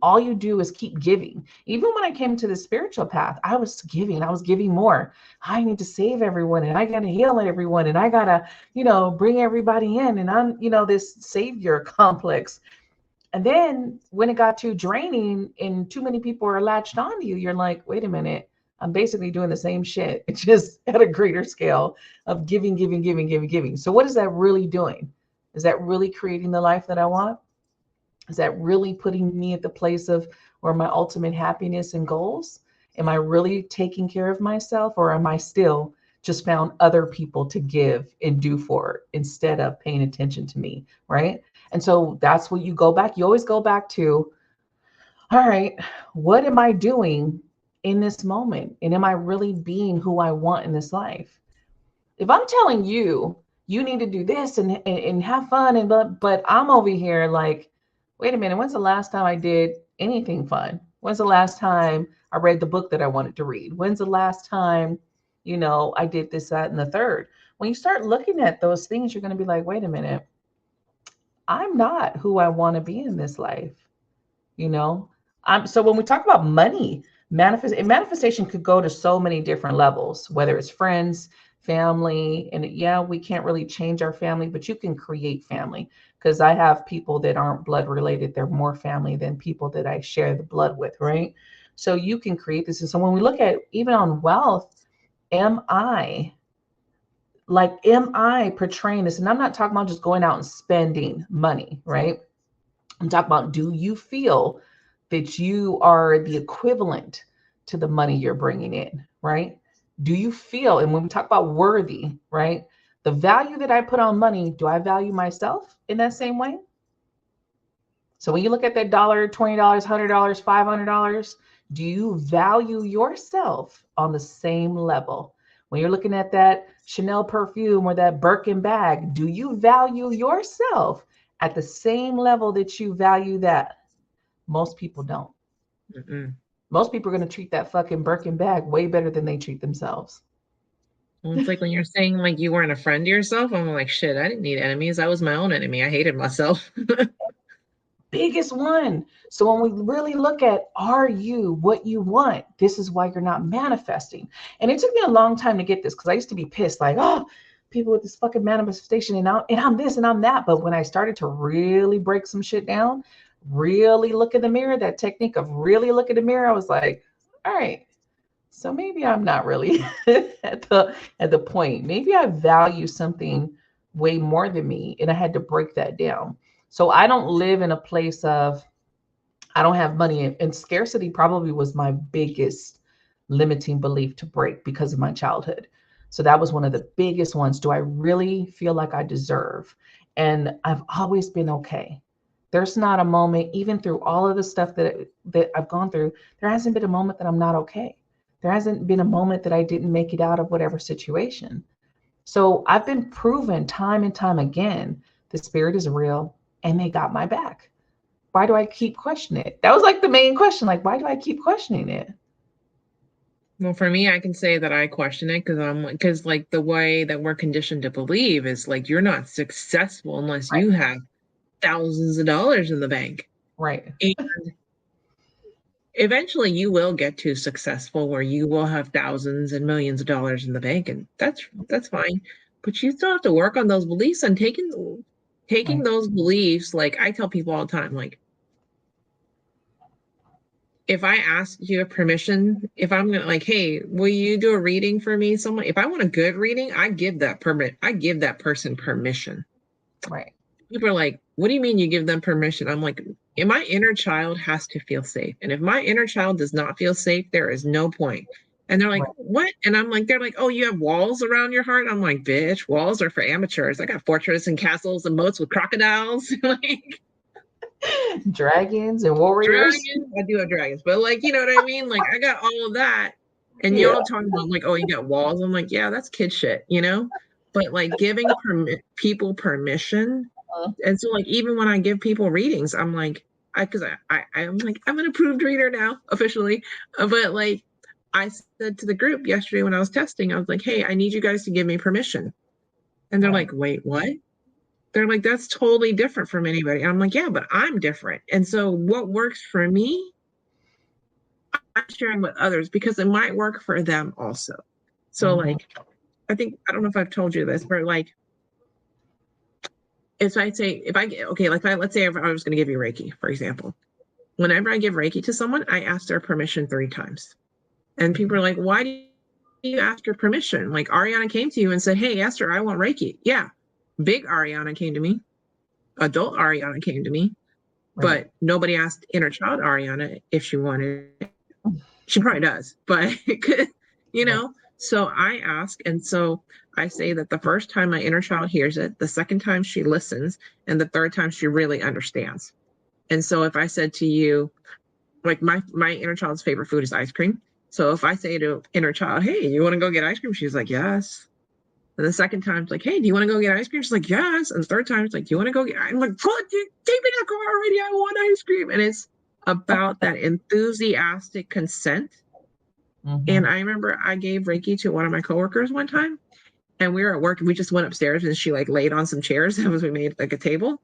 all you do is keep giving. Even when I came to the spiritual path, I was giving more. I need to save everyone, and I got to heal everyone, and I got to, bring everybody in. And I'm, this savior complex. And then when it got too draining and too many people are latched onto you, you're like, wait a minute, I'm basically doing the same shit. It's just at a greater scale of giving, giving, giving, giving, giving. So what is that really doing? Is that really creating the life that I want? Is that really putting me at the place of where my ultimate happiness and goals? Am I really taking care of myself, or am I still just found other people to give and do for instead of paying attention to me, right? And so that's what you go back. You always go back to, all right, what am I doing in this moment? And am I really being who I want in this life? If I'm telling you, you need to do this and have fun, but I'm over here like, wait a minute, when's the last time I did anything fun? When's the last time I read the book that I wanted to read? When's the last time, I did this, that, and the third? When you start looking at those things, you're going to be like, wait a minute, I'm not who I want to be in this life. So when we talk about money, manifestation could go to so many different levels, whether it's friends, family, and yeah, we can't really change our family, but you can create family. Because I have people that aren't blood related, they're more family than people that I share the blood with, right? So you can create this. And so when we look at even on wealth, am I portraying this? And I'm not talking about just going out and spending money, right? I'm talking about, do you feel that you are the equivalent to the money you're bringing in, right? Do you feel, and when we talk about worthy, right? The value that I put on money, do I value myself in that same way? So when you look at that $, $20, $100, $500, do you value yourself on the same level? When you're looking at that Chanel perfume or that Birkin bag, do you value yourself at the same level that you value that? Most people don't. Mm-mm. Most people are going to treat that fucking Birkin bag way better than they treat themselves. Well, it's like when you're saying like you weren't a friend to yourself, I'm like, shit, I didn't need enemies. I was my own enemy. I hated myself. biggest one. So when we really look at, are you what you want? This is why you're not manifesting. And it took me a long time to get this, because I used to be pissed, like, oh, people with this fucking manifestation, and I'm this and I'm that. But when I started to really break some shit down, really look in the mirror, that technique of really look in the mirror, I was like, all right, so maybe I'm not really at the point. Maybe I value something way more than me, and I had to break that down. So I don't live in a place of, I don't have money, and scarcity probably was my biggest limiting belief to break because of my childhood. So that was one of the biggest ones. Do I really feel like I deserve? And I've always been okay. There's not a moment, even through all of the stuff that I've gone through, there hasn't been a moment that I'm not okay. There hasn't been a moment that I didn't make it out of whatever situation. So I've been proven time and time again, the spirit is real and they got my back. Why do I keep questioning it? That was like the main question. Like, why do I keep questioning it? Well, for me, I can say that I question it because like the way that we're conditioned to believe is like you're not successful unless Right. you have thousands of dollars in the bank. Right. And eventually you will get to successful where you will have thousands and millions of dollars in the bank, and that's fine. But you still have to work on those beliefs and taking Right. those beliefs. Like I tell people all the time, like if I ask you permission, if I'm gonna like, hey, will you do a reading for me? Someone, if I want a good reading, I give that person permission. Right. People are like, what do you mean you give them permission? I'm like, my inner child has to feel safe. And if my inner child does not feel safe, there is no point. And they're like, Right. what? And I'm like, they're like, oh, you have walls around your heart? I'm like, bitch, walls are for amateurs. I got fortresses and castles and moats with crocodiles. Like Dragons and warriors. dragons. I do have dragons, but like, you know what I mean? Like I got all of that. And Yeah. y'all talking about like, oh, you got walls. I'm like, yeah, that's kid shit, you know? But like giving people permission. And so like even when I give people readings, I'm like, I'm like, I'm an approved reader now, officially. But like I said to the group yesterday when I was testing, I was like, hey, I need you guys to give me permission. And they're Right. like, wait, what? They're like, that's totally different from anybody. I'm like, yeah, but I'm different. And so what works for me, I'm sharing with others because it might work for them also. So like, I don't know if I've told you this, but like, let's say if I was going to give you Reiki, for example, whenever I give Reiki to someone, I ask their permission 3 times. And people are like, why do you ask your permission? Like Ariana came to you and said, hey, Esther, I want Reiki. Yeah. Big Ariana came to me. Adult Ariana came to me. Right. But nobody asked inner child Ariana if she wanted it. She probably does, but you know, right. So I ask, and so I say that the first time my inner child hears it, the second time she listens, and the third time she really understands. And so if I said to you, like my inner child's favorite food is ice cream. So if I say to inner child, hey, you want to go get ice cream? She's like, yes. And the second time it's like, hey, do you want to go get ice cream? She's like, yes. And the third time it's like, do you want to go get, I'm like, God, you take me to the car already. I want ice cream. And it's about that enthusiastic consent. And I remember I gave Reiki to one of my coworkers one time, and we were at work and we just went upstairs and she like laid on some chairs as we made like a table.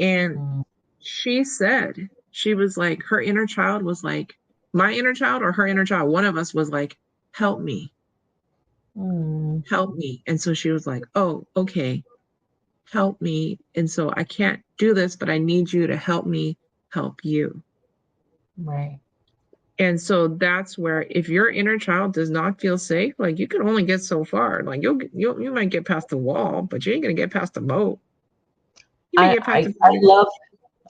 And she said, she was like, her inner child was like, my inner child or her inner child, one of us was like, help me. Help me. And so she was like, oh, okay, help me. And so I can't do this, but I need you to help me help you. Right. And so that's where if your inner child does not feel safe, like you can only get so far. Like you might get past the wall, but you ain't gonna get past the moat. I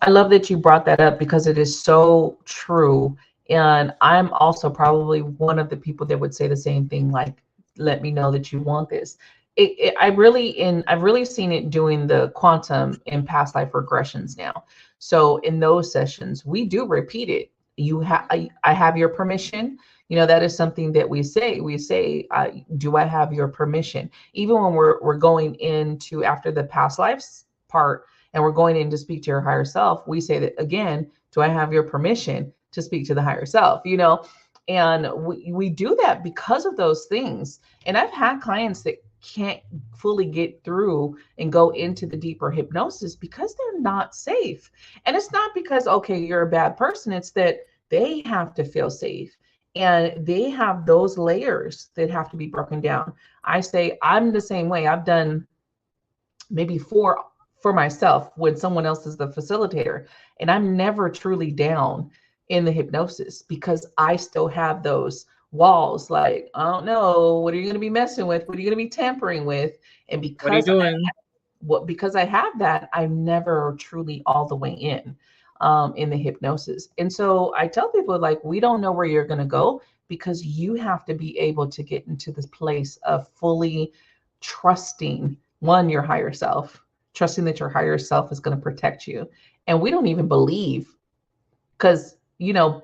love that you brought that up because it is so true. And I'm also probably one of the people that would say the same thing, like, let me know that you want this. I've really seen it doing the quantum in past life regressions now. So in those sessions, we do repeat it. I have your permission. You know, that is something that we say, do I have your permission? Even when we're going into after the past lives part, and we're going in to speak to your higher self, we say that again, do I have your permission to speak to the higher self? You know, and we do that because of those things. And I've had clients that can't fully get through and go into the deeper hypnosis because they're not safe. And it's not because, okay, you're a bad person. It's that they have to feel safe. And they have those layers that have to be broken down. I say I'm the same way. I've done maybe four for myself when someone else is the facilitator. And I'm never truly down in the hypnosis because I still have those walls like, I don't know, what are you going to be messing with? What are you going to be tampering with? And What are you doing? because I have that, I'm never truly all the way in the hypnosis. And so I tell people, like, we don't know where you're going to go because you have to be able to get into this place of fully trusting one, your higher self, trusting that your higher self is going to protect you. And we don't even believe because,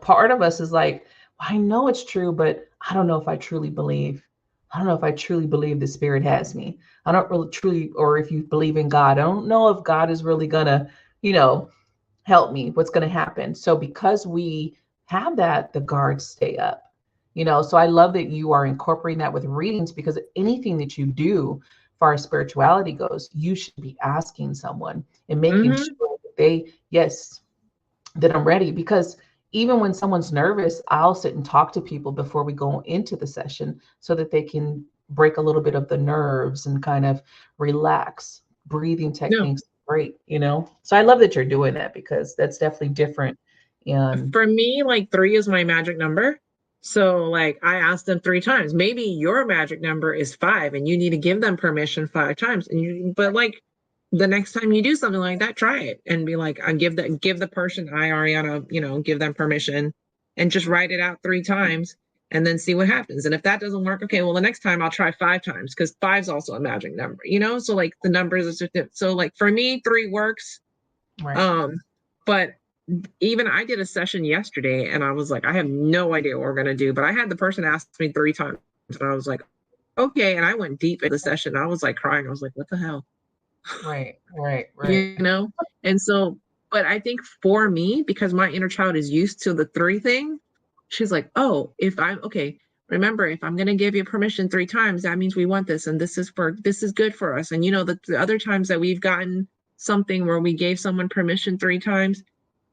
part of us is like, I know it's true, but I don't know if I truly believe. I don't know if I truly believe the spirit has me. I don't really truly, or if you believe in God, I don't know if God is really gonna, help me. What's gonna happen? So because we have that, the guards stay up. So I love that you are incorporating that with readings because anything that you do as far as spirituality goes, you should be asking someone and making Mm-hmm. sure that yes, that I'm ready. Because even when someone's nervous, I'll sit and talk to people before we go into the session so that they can break a little bit of the nerves and kind of relax. Breathing No, techniques, great. So I love that you're doing that because that's definitely different. And for me, like 3 is my magic number. So like I asked them 3 times. Maybe your magic number is 5 and you need to give them permission 5 times. But like the next time you do something like that, try it and be like, I give the person, I, Ariana, give them permission and just write it out 3 times and then see what happens. And if that doesn't work, okay, well, the next time I'll try 5 times because 5 is also a magic number. So like the numbers are so like for me, 3 works. right. But even I did a session yesterday and I was like, I have no idea what we're going to do. But I had the person ask me 3 times and I was like, okay. And I went deep into the session. I was like crying. I was like, what the hell? Right, right, right, you know? And so, but I think for me, because my inner child is used to the 3 thing, she's like, oh, remember, if I'm going to give you permission 3 times, that means we want this. And this is good for us. And the other times that we've gotten something where we gave someone permission 3 times,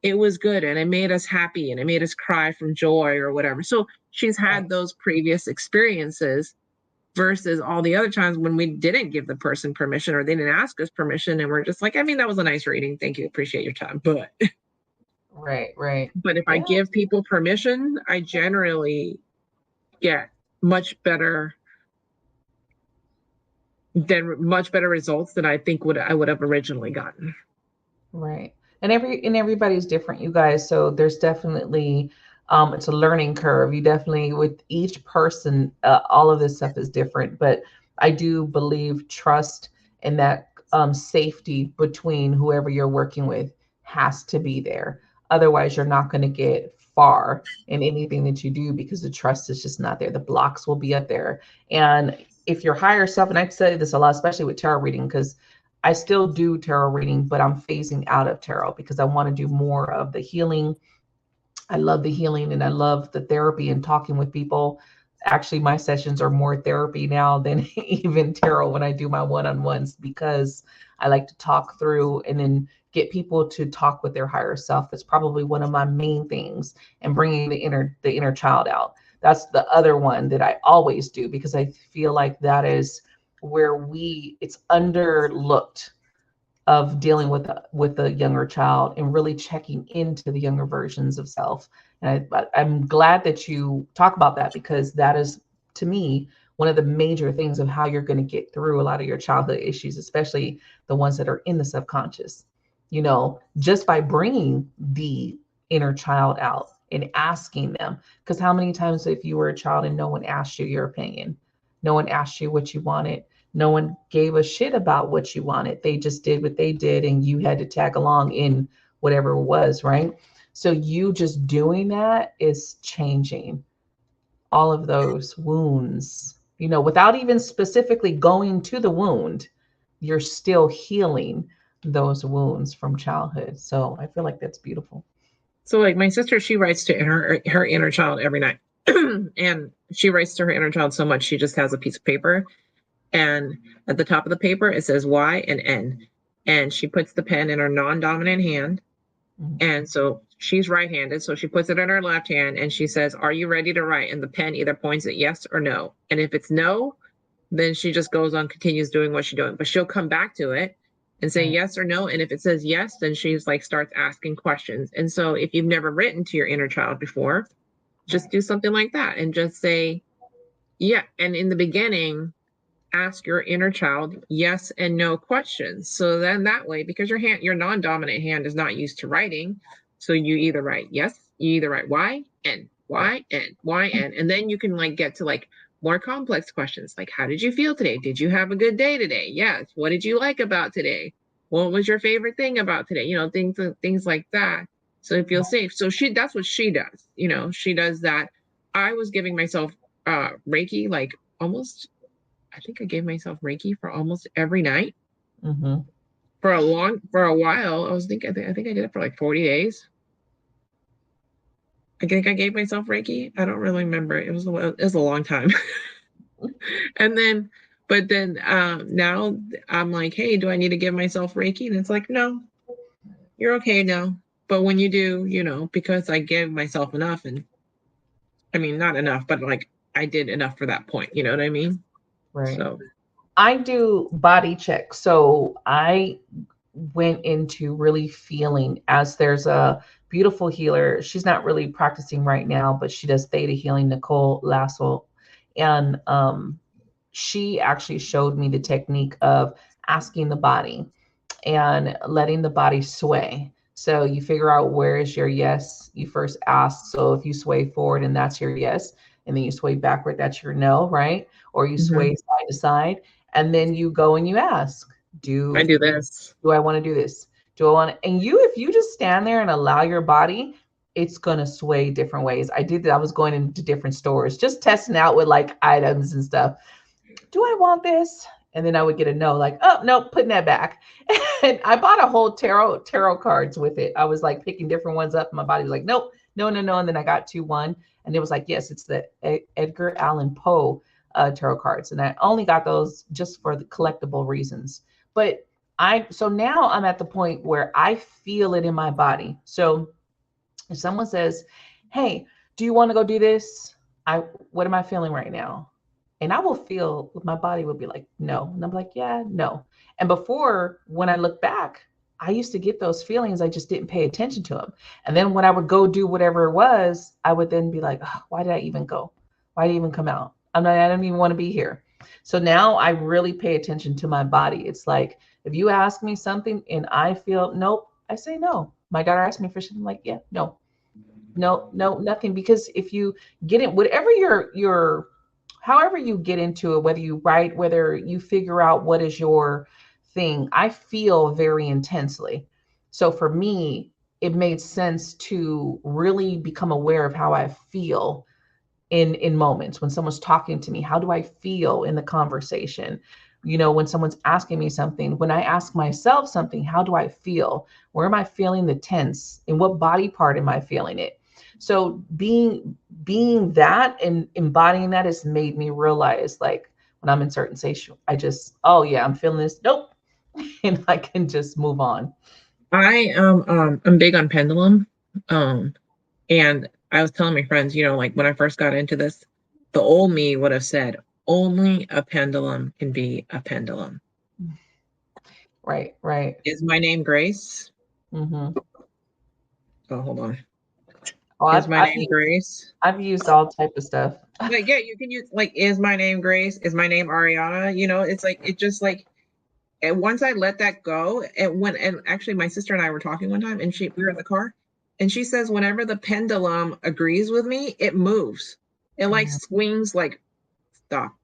it was good and it made us happy and it made us cry from joy or whatever. So she's right. had those previous experiences versus all the other times when we didn't give the person permission or they didn't ask us permission and we're just like, I mean, that was a nice reading. Thank you. Appreciate your time. But Right, right. but if I Yeah, give people permission, I generally get much better results than I think I would have originally gotten. right. And everybody's different, you guys. So there's definitely it's a learning curve. You definitely with each person, all of this stuff is different. But I do believe trust and that safety between whoever you're working with has to be there. Otherwise, you're not going to get far in anything that you do because the trust is just not there. The blocks will be up there. And if your higher self, and I say this a lot, especially with tarot reading, because I still do tarot reading, but I'm phasing out of tarot because I want to do more of the healing. I love the healing and I love the therapy and talking with people. Actually, my sessions are more therapy now than even tarot when I do my one-on-ones because I like to talk through and then get people to talk with their higher self. That's probably one of my main things, and bringing the inner child out. That's the other one that I always do because I feel like that is where it's underlooked of dealing with a younger child and really checking into the younger versions of self. And I'm glad that you talk about that because that is, to me, one of the major things of how you're going to get through a lot of your childhood issues, especially the ones that are in the subconscious. Just by bringing the inner child out and asking them. Because how many times, if you were a child and no one asked you your opinion, no one asked you what you wanted, no one gave a shit about what you wanted. They just did what they did and you had to tag along in whatever it was, right? So you just doing that is changing all of those wounds, without even specifically going to the wound, you're still healing those wounds from childhood. So I feel like that's beautiful. So like my sister, she writes to her inner child every night. And she writes to her inner child so much she just has a piece of paper And at the top of the paper, it says Y and N. And she puts the pen in her non-dominant hand. And so she's right-handed. So she puts it in her left hand and she says, "Are you ready to write?" And the pen either points at yes or no. And if it's no, then she just goes on, continues doing what she's doing. But she'll come back to it and say yes or no. And if it says yes, then she's like starts asking questions. And so if you've never written to your inner child before, just do something like that and just say, yeah. And in the beginning, ask your inner child yes and no questions. So then that way, because your non-dominant hand is not used to writing, so you either write yes, you either write Y, N, Y, N, Y, N, and then you can like get to like more complex questions like, how did you feel today? Did you have a good day today? Yes. What did you like about today? What was your favorite thing about today? You know, things like that. So you feel safe. So that's what she does. You know, she does that. I was giving myself Reiki like almost, I think I gave myself Reiki for almost every night. For a while. I think I did it for like 40 days. I think I gave myself Reiki. I don't really remember. It was a long time. But then now I'm like, hey, do I need to give myself Reiki? And it's like, no, you're okay now. But when you do, you know, because I gave myself enough, and I mean, not enough, but like I did enough for that point. You know what I mean? Right. So I do body checks. So I went into really feeling, as there's a beautiful healer. She's not really practicing right now, but she does theta healing, Nicole Lasso. And she actually showed me the technique of asking the body and letting the body sway. So you figure out where is your yes. You first ask. So if you sway forward and that's your yes, and then you sway backward, that's your no, right? Or you sway side to side, and then you go and you ask, I do this. Do I want to do this? Do I want to? And if you just stand there and allow your body, it's going to sway different ways. I did that. I was going into different stores, just testing out with like items and stuff. Do I want this? And then I would get a no, like, oh, no, putting that back. And I bought a whole tarot cards with it. I was like picking different ones up. My body was like, nope, no. And then I got to one and it was like, yes, it's the Edgar Allan Poe tarot cards. And I only got those just for the collectible reasons. But so now I'm at the point where I feel it in my body. So if someone says, hey, do you want to go do this? What am I feeling right now? And I will feel, my body will be like, no. And I'm like, yeah, no. And before, when I look back, I used to get those feelings. I just didn't pay attention to them. And then when I would go do whatever it was, I would then be like, oh, why did I even go? Why did it even come out? I don't even want to be here. So now I really pay attention to my body. It's like, if you ask me something and I feel nope, I say no. My daughter asked me for something, like, yeah, no, nothing. Because if you get it, whatever your however you get into it, whether you write, whether you figure out what is your thing, I feel very intensely. So for me, it made sense to really become aware of how I feel in moments when someone's talking to me. How do I feel in the conversation? You know, when someone's asking me something, when I ask myself something, how do I feel? Where am I feeling the tense? In what body part am I feeling it? So being that and embodying that has made me realize, like, when I'm in certain situations, I just, oh yeah, I'm feeling this. Nope. And I can just move on. I'm big on pendulum. And I was telling my friends, you know, like when I first got into this, the old me would have said, only a pendulum can be a pendulum. Right. Is my name Grace? Mm-hmm. Oh, hold on. Oh, is my name Grace? I've used all type of stuff. Like, yeah, you can use like, is my name Grace? Is my name Ariana? You know, it's like, it just like, and once I let that go, and actually my sister and I were talking one time, and we were in the car, and she says, whenever the pendulum agrees with me, it moves. It like swings, like, stop.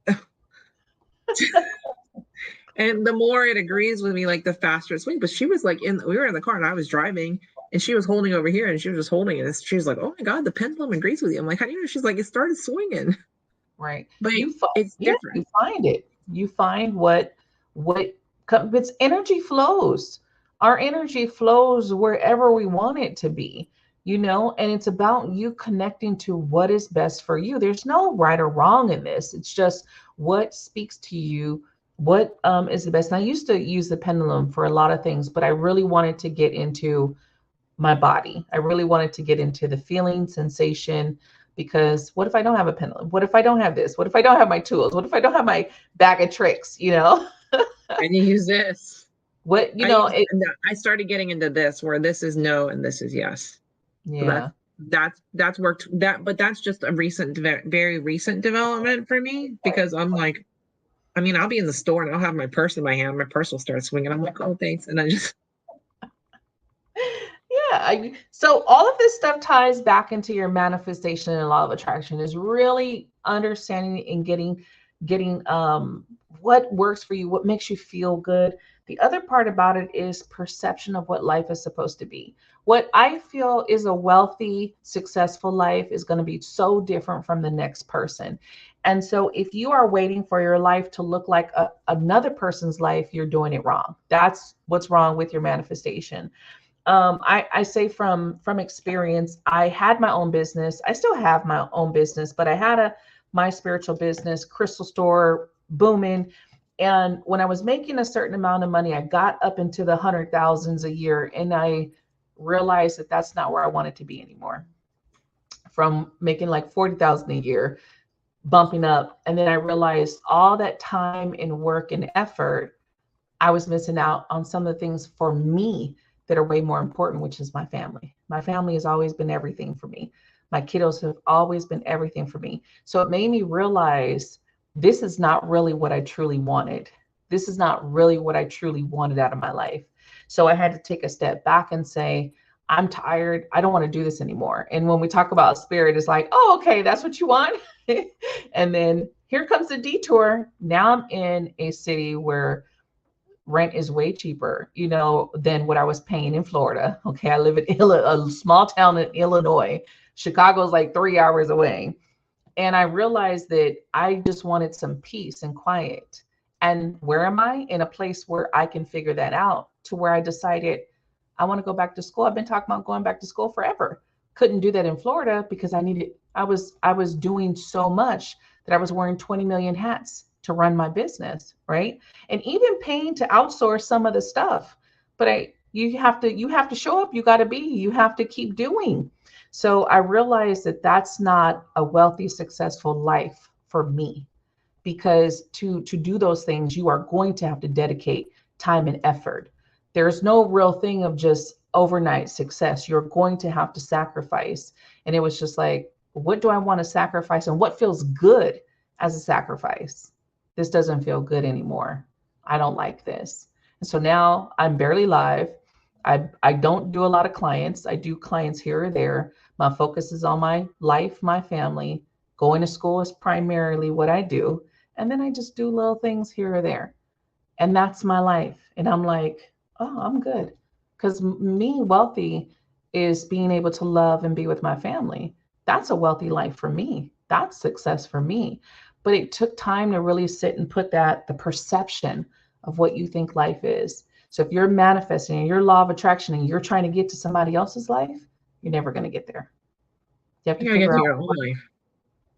And the more it agrees with me, like the faster it swings. But she was like, we were in the car and I was driving, and she was holding over here, and she was just holding it. She was like, oh my God, the pendulum agrees with you. I'm like, how do you know? She's like, it started swinging. Right. But it's different. You find it. You find what it's energy flows. Our energy flows wherever we want it to be, you know, and it's about you connecting to what is best for you. There's no right or wrong in this. It's just what speaks to you What is the best? And I used to use the pendulum for a lot of things, but I really wanted to get into my body. I really wanted to get into the feeling, sensation, because what if I don't have a pendulum? What if I don't have this? What if I don't have my tools? What if I don't have my bag of tricks? And you use this. What, I started getting into this where this is no and this is yes. So yeah. that's worked but that's just a very recent development for me, because I'm like, I mean, I'll be in the store and I'll have my purse in my hand. My purse will start swinging. I'm like, oh, thanks. And I just. Yeah. So all of this stuff ties back into your manifestation and law of attraction, is really understanding and getting what works for you, what makes you feel good. The other part about it is perception of what life is supposed to be. What I feel is a wealthy, successful life is going to be so different from the next person. And so if you are waiting for your life to look like another person's life, you're doing it wrong. That's what's wrong with your manifestation. I say from experience, I had my own business. I still have my own business, but I had my spiritual business, crystal store, booming. And when I was making a certain amount of money, I got up into the 100,000s a year, and I realized that that's not where I wanted to be anymore. From making like 40,000 a year, bumping up, and then I realized all that time and work and effort, I was missing out on some of the things for me that are way more important, which is my family. My family has always been everything for me. My kiddos have always been everything for me. So it made me realize this is not really what I truly wanted. This is not really what I truly wanted out of my life. So I had to take a step back and say, I'm tired. I don't want to do this anymore. And when we talk about spirit, it's like, oh, okay, that's what you want. And then here comes the detour. Now I'm in a city where rent is way cheaper, than what I was paying in Florida. Okay. I live in a small town in Illinois. Chicago's like 3 hours away. And I realized that I just wanted some peace and quiet. And where am I? In a place where I can figure that out, to where I decided I want to go back to school. I've been talking about going back to school forever. Couldn't do that in Florida because I was doing so much that I was wearing 20 million hats to run my business, right? And even paying to outsource some of the stuff. But you have to show up, you have to keep doing. So I realized that that's not a wealthy, successful life for me, because to do those things, you are going to have to dedicate time and effort. There's no real thing of just overnight success. You're going to have to sacrifice. And it was just like, what do I want to sacrifice, and what feels good as a sacrifice? This doesn't feel good anymore. I don't like this. And so now I'm barely live. I don't do a lot of clients. I do clients here or there. My focus is on my life, my family. Going to school is primarily what I do. And then I just do little things here or there. And that's my life. And I'm like, oh, I'm good. Because me, wealthy is being able to love and be with my family. That's a wealthy life for me. That's success for me. But it took time to really sit and put the perception of what you think life is. So if you're manifesting and your law of attraction and you're trying to get to somebody else's life, you're never going to get there. You have to figure out your own life.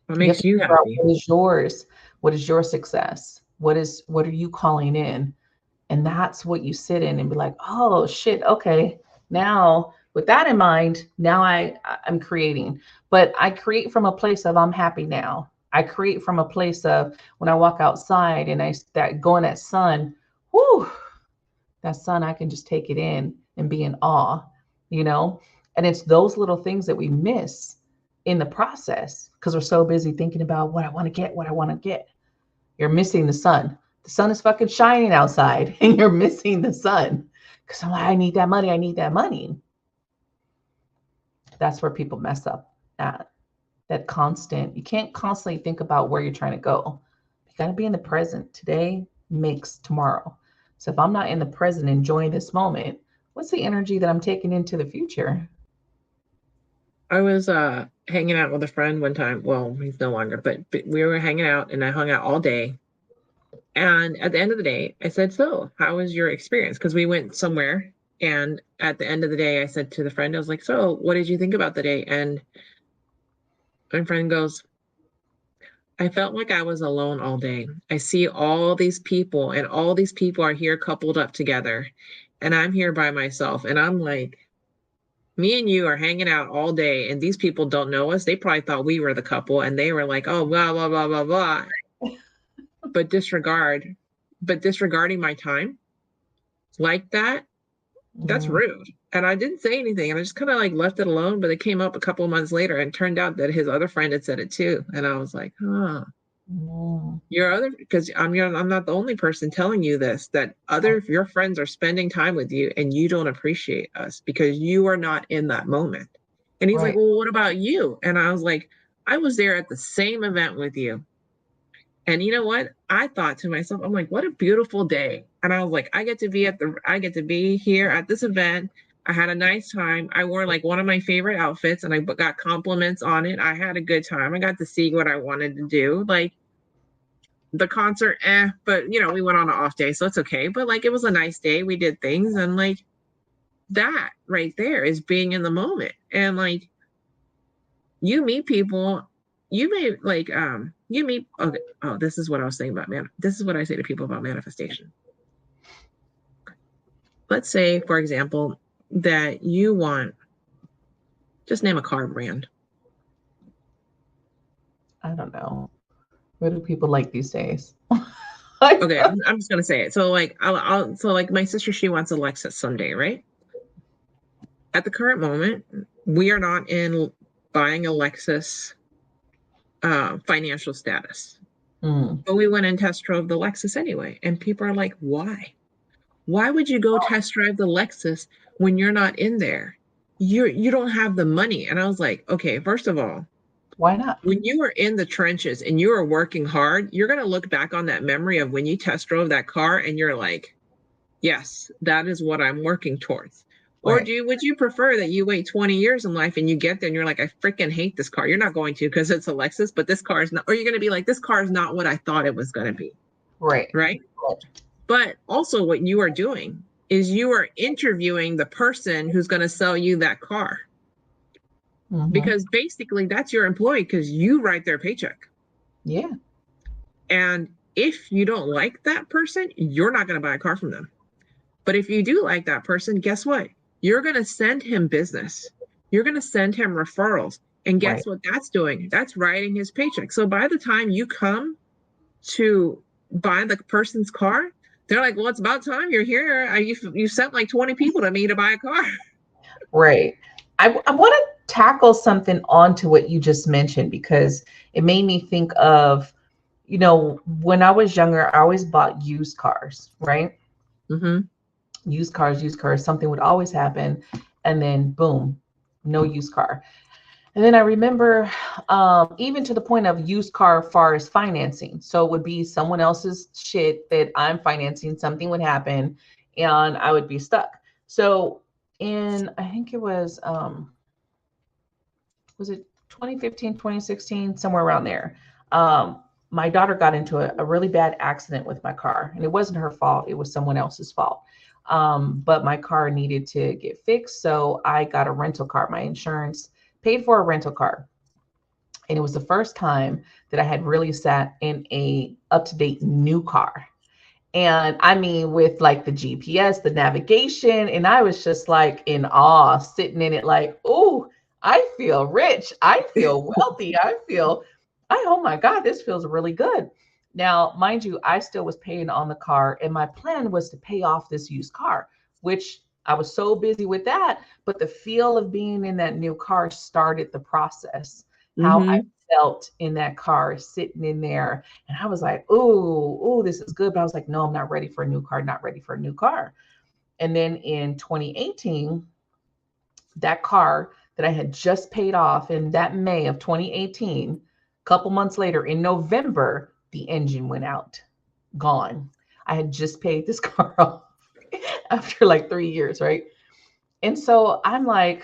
What makes you happy? What is yours? What is your success? What are you calling in? And that's what you sit in and be like, oh shit, okay. Now with that in mind, now I'm creating. But I create from a place of I'm happy now. I create from a place of when I walk outside and go in that sun, whoo, that sun, I can just take it in and be in awe, And it's those little things that we miss in the process because we're so busy thinking about what I want to get. You're missing the sun. The sun is fucking shining outside and you're missing the sun because I'm like, I need that money. I need that money. That's where people mess up at. You can't constantly think about where you're trying to go. You got to be in the present. Today makes tomorrow. So if I'm not in the present, enjoying this moment, what's the energy that I'm taking into the future? I was hanging out with a friend one time. Well, he's no longer, but we were hanging out and I hung out all day. And at the end of the day, I said, so how was your experience? Because we went somewhere. And at the end of the day, I said to the friend, I was like, so what did you think about the day? And my friend goes, I felt like I was alone all day. I see all these people, and all these people are here coupled up together, and I'm here by myself. And I'm like, me and you are hanging out all day, and these people don't know us. They probably thought we were the couple, and they were like, oh, blah, blah, blah, blah, blah. But disregarding my time like that, that's rude. And I didn't say anything, and I just kind of like left it alone. But it came up a couple of months later, and turned out that his other friend had said it too. And I was like, huh. Because I'm not the only person telling you this, that your friends are spending time with you and you don't appreciate us because you are not in that moment. And he's like, well, what about you? And I was like, I was there at the same event with you. And you know what? I thought to myself, I'm like, what a beautiful day. And I was like, I get to be here at this event. I had a nice time. I wore like one of my favorite outfits and I got compliments on it. I had a good time. I got to see what I wanted to do. Like the concert, but you know, we went on an off day, so it's okay. But like, it was a nice day. We did things, and like that right there is being in the moment. And like, you meet people, you may like, you meet, okay, oh, this is what I was saying about this is what I say to people about manifestation. Let's say, for example, that you want, just name a car brand. I don't know. What do people like these days? Okay, I'm just gonna say it. So like, so like my sister, she wants a Lexus someday, right? At the current moment, we are not in buying a Lexus financial status. But we went and test drove the Lexus anyway. And people are like, why? Why would you go test drive the Lexus when you're not in there? You don't have the money. And I was like, okay, first of all, why not? When you are in the trenches and you are working hard, you're going to look back on that memory of when you test drove that car and you're like, yes, that is what I'm working towards. Right. Or would you prefer that you wait 20 years in life and you get there and you're like, I freaking hate this car. You're not going to because it's a Lexus, but this car is not, or you're going to be like, this car is not what I thought it was going to be. Right. Right. But also what you are doing is you are interviewing the person who's going to sell you that car. Because basically that's your employee because you write their paycheck. Yeah. And if you don't like that person, you're not going to buy a car from them. But if you do like that person, guess what? You're going to send him business. You're going to send him referrals. And guess what that's doing? That's writing his paycheck. So by the time you come to buy the person's car, they're like, well, it's about time you're here. You sent like 20 people to me to buy a car. Right. I want to tackle something onto what you just mentioned because it made me think of, you know, when I was younger, I always bought used cars, right? Used cars, something would always happen. And then boom, no used car. And then I remember even to the point of used car far as financing. So it would be someone else's shit that I'm financing, something would happen and I would be stuck. So I think it was it 2015, 2016, somewhere around there. My daughter got into a really bad accident with my car and it wasn't her fault. It was someone else's fault. But my car needed to get fixed. So I got a rental car. My insurance paid for a rental car. And it was the first time that I had really sat in a up-to-date new car. And I mean, with like the GPS, the navigation, and I was just like in awe, sitting in it like, oh, I feel rich. I feel wealthy. Oh my God, this feels really good. Now, mind you, I still was paying on the car and my plan was to pay off this used car, which I was so busy with that. But the feel of being in that new car started the process. How I felt in that car sitting in there. And I was like, oh, this is good. But I was like, no, I'm not ready for a new car, not ready for a new car. And then in 2018, that car that I had just paid off in that May of 2018, a couple months later in November, the engine went out, gone. I had just paid this car off after like 3 years, right? And so I'm like,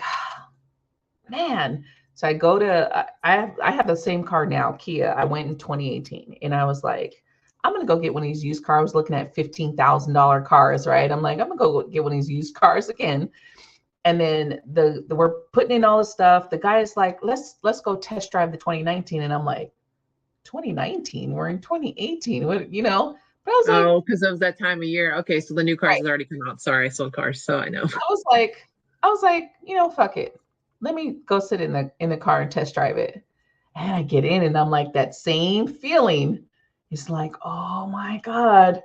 man. So I go to, I have the same car now, Kia. I went in 2018 and I was like, I'm going to go get one of these used cars. I was looking at $15,000 cars, right? I'm like, I'm going to go get one of these used cars again. And then we're putting in all this stuff. The guy is like, let's go test drive the 2019. And I'm like, 2019. We're in 2018. What, you know? But I was like, Oh, because of that time of year. Okay, so the new cars has already come out. Sorry, I sold cars, so I know. I was like, you know, fuck it. Let me go sit in the car and test drive it. And I get in and I'm like, that same feeling. It's like, oh my God.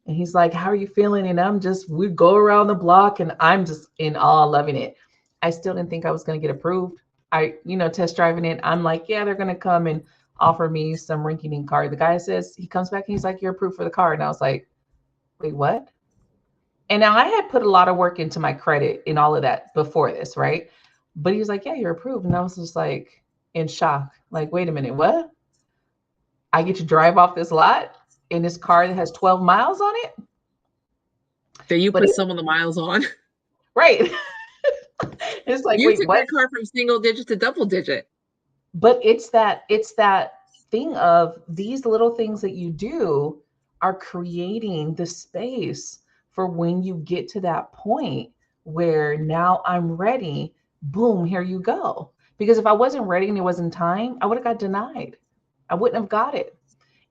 And he's like, how are you feeling? And we go around the block and I'm just in awe, loving it. I still didn't think I was going to get approved. Test driving it. I'm like, yeah, they're going to come and offer me some rinky-dink car. The guy says, he comes back and he's like, you're approved for the car. And I was like, wait, what? And now I had put a lot of work into my credit and all of that before this, right? But he was like, yeah, you're approved. And I was just like in shock. Like, wait a minute, what? I get to drive off this lot in this car that has 12 miles on it? That you put some of the miles on. Right. It's like, you wait, took what? that car from single digit to double digit. But it's that thing of these little things that you do are creating the space for when you get to that point where now I'm ready, boom, here you go. Because if I wasn't ready and it wasn't time, I would have got denied. I wouldn't have got it.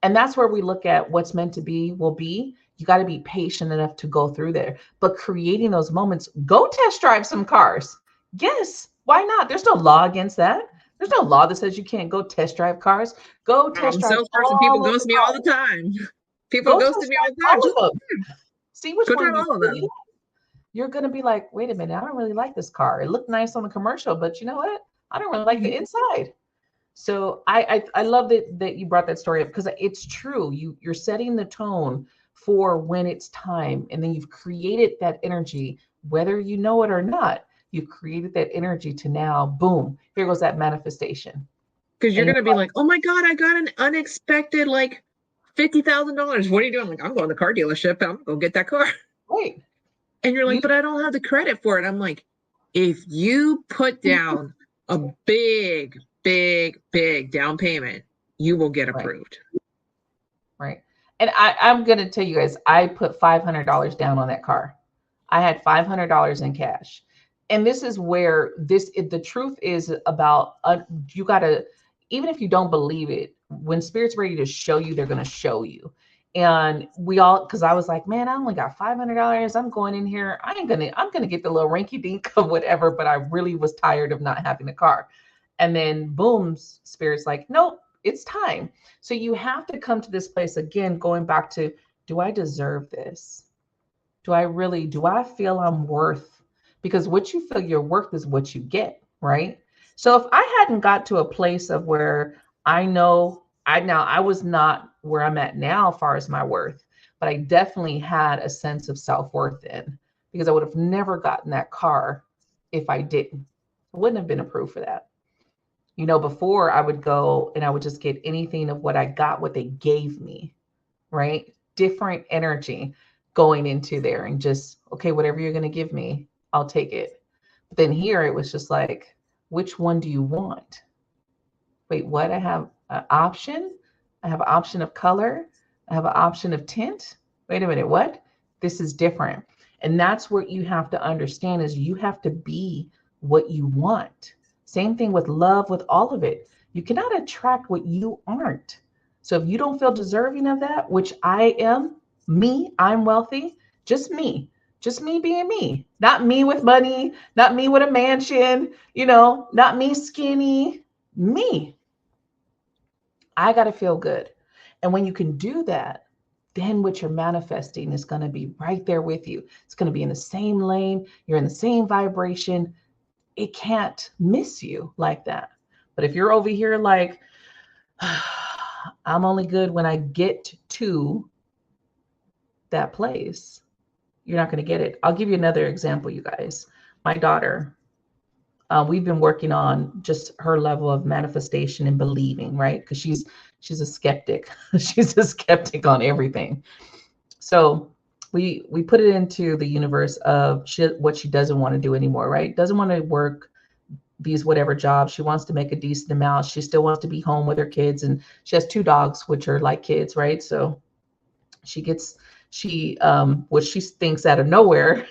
And that's where we look at what's meant to be will be. You got to be patient enough to go through there. But creating those moments, go test drive some cars. Yes, why not? There's no law against that. There's no law that says you can't go test drive cars. Go test drive salesperson, people ghost me all the time. People ghosted me all the time. All of them. See which one all of them. You're going to be like, wait a minute, I don't really like this car. It looked nice on the commercial, but you know what? I don't really like the inside. So I love that you brought that story up because it's true. You're setting the tone for when it's time, and then you've created that energy, whether you know it or not. You've created that energy to now, boom, here goes that manifestation. Because you're going to be like, oh my God, I got an unexpected like $50,000. What are you doing? Like, I'm going to the car dealership. I'm going to get that car. Right. And you're like, but I don't have the credit for it. I'm like, if you put down a big down payment, you will get approved. Right. And I'm going to tell you guys, I put $500 down on that car. I had $500 in cash. And this is where the truth is about, you got to, even if you don't believe it, when spirit's ready to show you, they're going to show you. And because I was like, man, I only got $500. I'm going in here. I'm going to get the little rinky dink of whatever, but I really was tired of not having a car. And then boom, spirit's like, nope, it's time. So you have to come to this place again, going back to, do I deserve this? Do I feel I'm worth? Because what you feel you're worth is what you get, right? So if I hadn't got to a place of where I was not where I'm at now as far as my worth, but I definitely had a sense of self-worth then, because I would have never gotten that car if I didn't. I wouldn't have been approved for that. Before I would go and I would just get anything of what I got, what they gave me, right? Different energy going into there and just, okay, whatever you're going to give me, I'll take it. But then here it was just like, which one do you want? Wait, what? I have an option. I have an option of color. I have an option of tint. Wait a minute, what? This is different. And that's what you have to understand is you have to be what you want. Same thing with love, with all of it. You cannot attract what you aren't. So if you don't feel deserving of that, which I am, I'm wealthy, just me being me, not me with money, not me with a mansion, not me skinny, me. I got to feel good. And when you can do that, then what you're manifesting is going to be right there with you. It's going to be in the same lane. You're in the same vibration. It can't miss you like that. But if you're over here like, I'm only good when I get to that place, you're not going to get it. I'll give you another example, you guys. My daughter, we've been working on just her level of manifestation and believing, right? Because she's a skeptic. She's a skeptic on everything. So we put it into the universe of what she doesn't want to do anymore, right? Doesn't want to work these whatever jobs. She wants to make a decent amount. She still wants to be home with her kids, and she has 2 dogs, which are like kids, right? So what she thinks out of nowhere,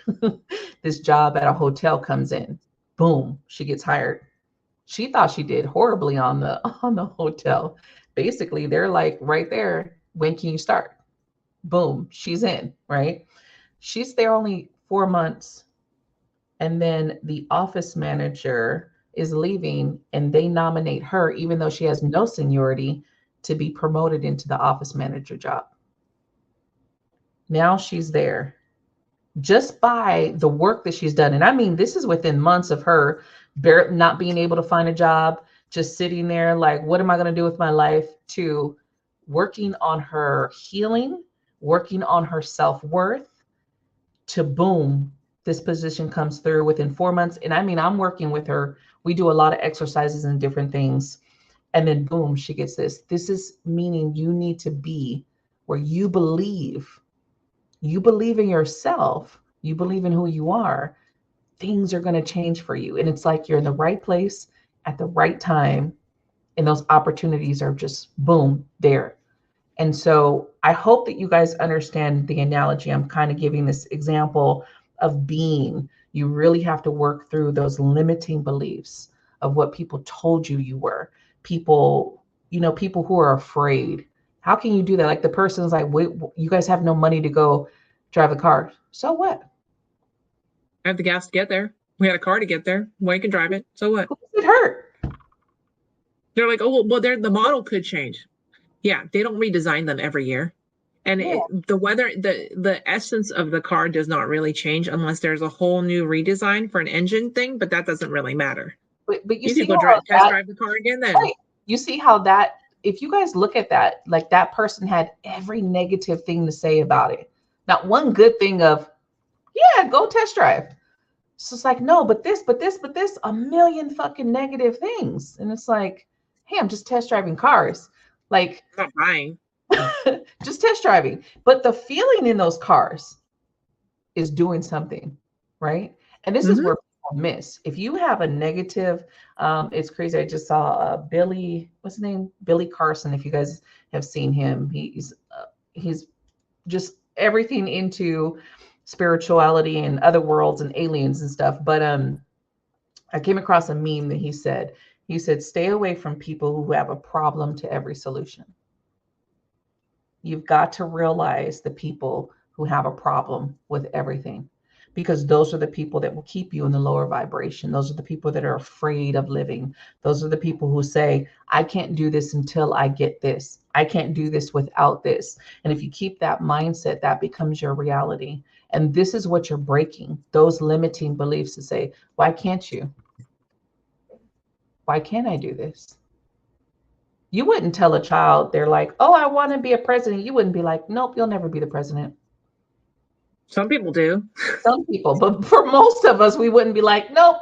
this job at a hotel comes in. Boom, she gets hired. She thought she did horribly on the hotel. basically they're like right there, when can you start? Boom, she's in, right? She's there only 4 months, and then the office manager is leaving and they nominate her, even though she has no seniority, to be promoted into the office manager job. Now she's there just by the work that she's done. And I mean, this is within months of her not being able to find a job, just sitting there like, what am I going to do with my life, to working on her healing, working on her self-worth, to boom, this position comes through within 4 months. And I mean, I'm working with her. We do a lot of exercises and different things. And then boom, she gets this. This is meaning you need to be where you believe in yourself, you believe in who you are, things are going to change for you. And it's like you're in the right place at the right time. And those opportunities are just boom, there. And so I hope that you guys understand the analogy. I'm kind of giving this example of being. You really have to work through those limiting beliefs of what people told you you were. People, people who are afraid. How can you do that? Like the person's like, wait, you guys have no money to go drive a car. So what? I have the gas to get there. We had a car to get there. Well, you can drive it. So what? Who does it hurt? They're like, oh, well, the model could change. Yeah, they don't redesign them every year. And Yeah. the essence of the car does not really change unless there's a whole new redesign for an engine thing, but that doesn't really matter. But you You see could go test drive the car again then. Right. You see how that, if you guys look at that, like that person had every negative thing to say about it. Not one good thing of, yeah, go test drive. So it's like, no, but this, a million fucking negative things. And it's like, hey, I'm just test driving cars. Like, I'm not buying. just test driving. But the feeling in those cars is doing something, right? And this is where people miss. If you have a negative, it's crazy. I just saw Billy, what's his name? Billy Carson. If you guys have seen him, he's just everything into spirituality and other worlds and aliens and stuff. But I came across a meme that he said, stay away from people who have a problem to every solution. You've got to realize the people who have a problem with everything, because those are the people that will keep you in the lower vibration. Those are the people that are afraid of living. Those are the people who say, I can't do this until I get this. I can't do this without this. And if you keep that mindset, that becomes your reality. And this is what you're breaking, those limiting beliefs to say, why can't you? Why can't I do this? You wouldn't tell a child, they're like, oh, I want to be a president. You wouldn't be like, nope, you'll never be the president. Some people do. Some people, but for most of us, we wouldn't be like, nope,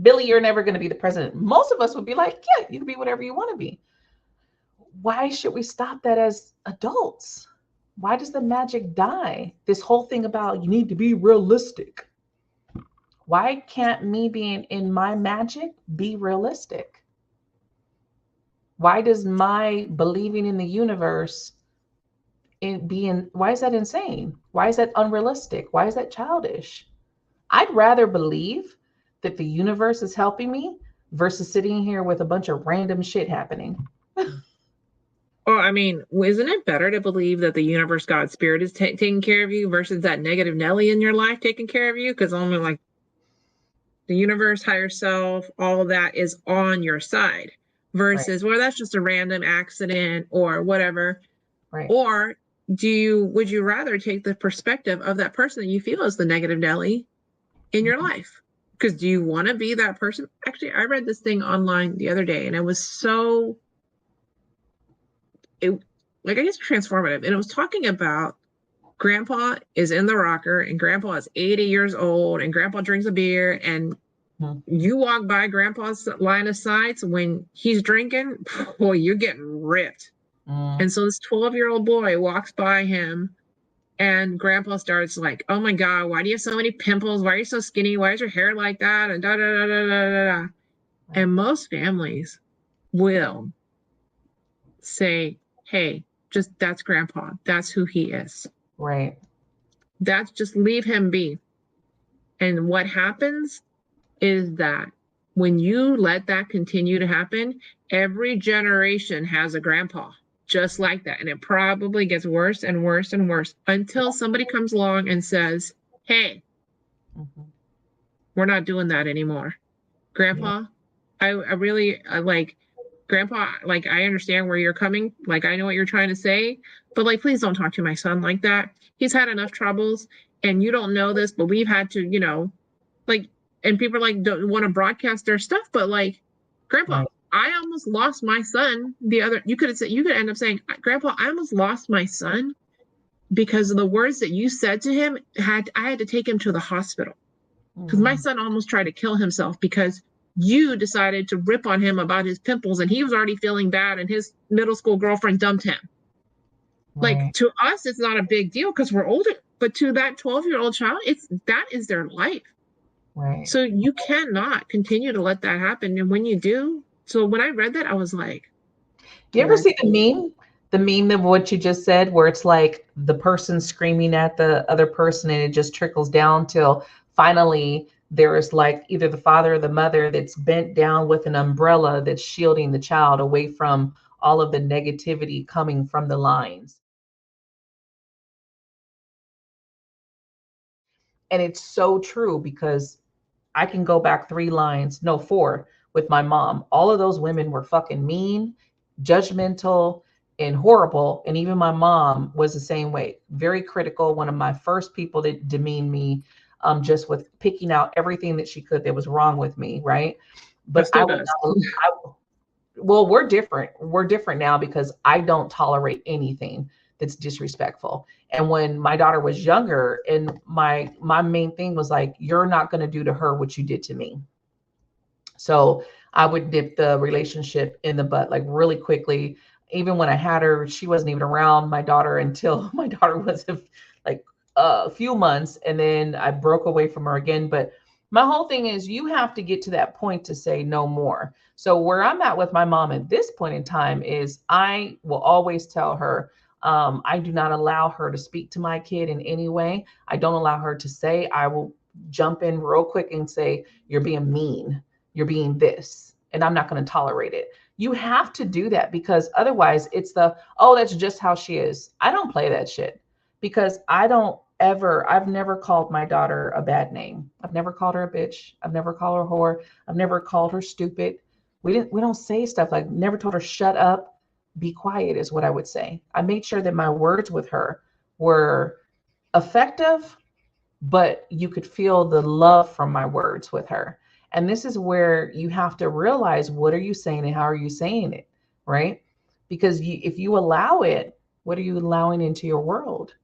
Billy, you're never going to be the president. Most of us would be like, yeah, you can be whatever you want to be. Why should we stop that as adults? Why does the magic die? This whole thing about you need to be realistic. Why can't me being in my magic be realistic? Why does my believing in the universe why is that insane? Why is that unrealistic? Why is that childish? I'd rather believe that the universe is helping me versus sitting here with a bunch of random shit happening. Well, I mean, isn't it better to believe that the universe, God, spirit is taking care of you versus that negative Nelly in your life taking care of you? Because only like the universe, higher self, all of that is on your side versus, well, that's just a random accident or whatever. Right. Or would you rather take the perspective of that person that you feel is the negative Nelly in your life? Because do you want to be that person? Actually, I read this thing online the other day and it was so, I guess transformative. And it was talking about grandpa is in the rocker and grandpa is 80 years old and grandpa drinks a beer and you walk by grandpa's line of sight when he's drinking, boy, you're getting ripped. And so this 12-year-old boy walks by him and grandpa starts like, oh my God, why do you have so many pimples? Why are you so skinny? Why is your hair like that? And da da da da da da da. And most families will say, hey, just that's grandpa. That's who he is. Right. That's just leave him be. And what happens is that when you let that continue to happen, every generation has a grandpa just like that. And it probably gets worse and worse and worse until somebody comes along and says, hey, we're not doing that anymore. Grandpa, I really like Grandpa, like I understand where you're coming, like I know what you're trying to say, but like please don't talk to my son like that. He's had enough troubles and you don't know this, but we've had to, like, and people like don't want to broadcast their stuff, but like, Grandpa, I almost lost my son you could end up saying, Grandpa, I almost lost my son because of the words that you said to him. I had to take him to the hospital because my son almost tried to kill himself because you decided to rip on him about his pimples and he was already feeling bad and his middle school girlfriend dumped him. Like to us, it's not a big deal because we're older, but to that 12-year-old child, that is their life. Right. So you cannot continue to let that happen. And when you do, so when I read that, I was like, you ever see the meme of what you just said, where it's like the person screaming at the other person and it just trickles down till finally there is like either the father or the mother that's bent down with an umbrella that's shielding the child away from all of the negativity coming from the lines. And it's so true because I can go back 4 with my mom. All of those women were fucking mean, judgmental, and horrible. And even my mom was the same way, very critical. One of my first people that demeaned me, just with picking out everything that she could that was wrong with me, right? But well, we're different. We're different now because I don't tolerate anything that's disrespectful. And when my daughter was younger, and my main thing was like, you're not going to do to her what you did to me. So I would nip the relationship in the butt like really quickly. Even when I had her, she wasn't even around my daughter until my daughter was like a few months. And then I broke away from her again. But my whole thing is you have to get to that point to say no more. So where I'm at with my mom at this point in time is I will always tell her, I do not allow her to speak to my kid in any way. I don't allow her to say, I will jump in real quick and say, you're being mean, you're being this, and I'm not going to tolerate it. You have to do that because otherwise it's that's just how she is. I don't play that shit because I've never called my daughter a bad name. I've never called her a bitch. I've never called her a whore. I've never called her stupid. We don't say stuff like never told her shut up, be quiet is what I would say. I made sure that my words with her were effective, but you could feel the love from my words with her. And this is where you have to realize, what are you saying and how are you saying it, right? Because if you allow it, what are you allowing into your world?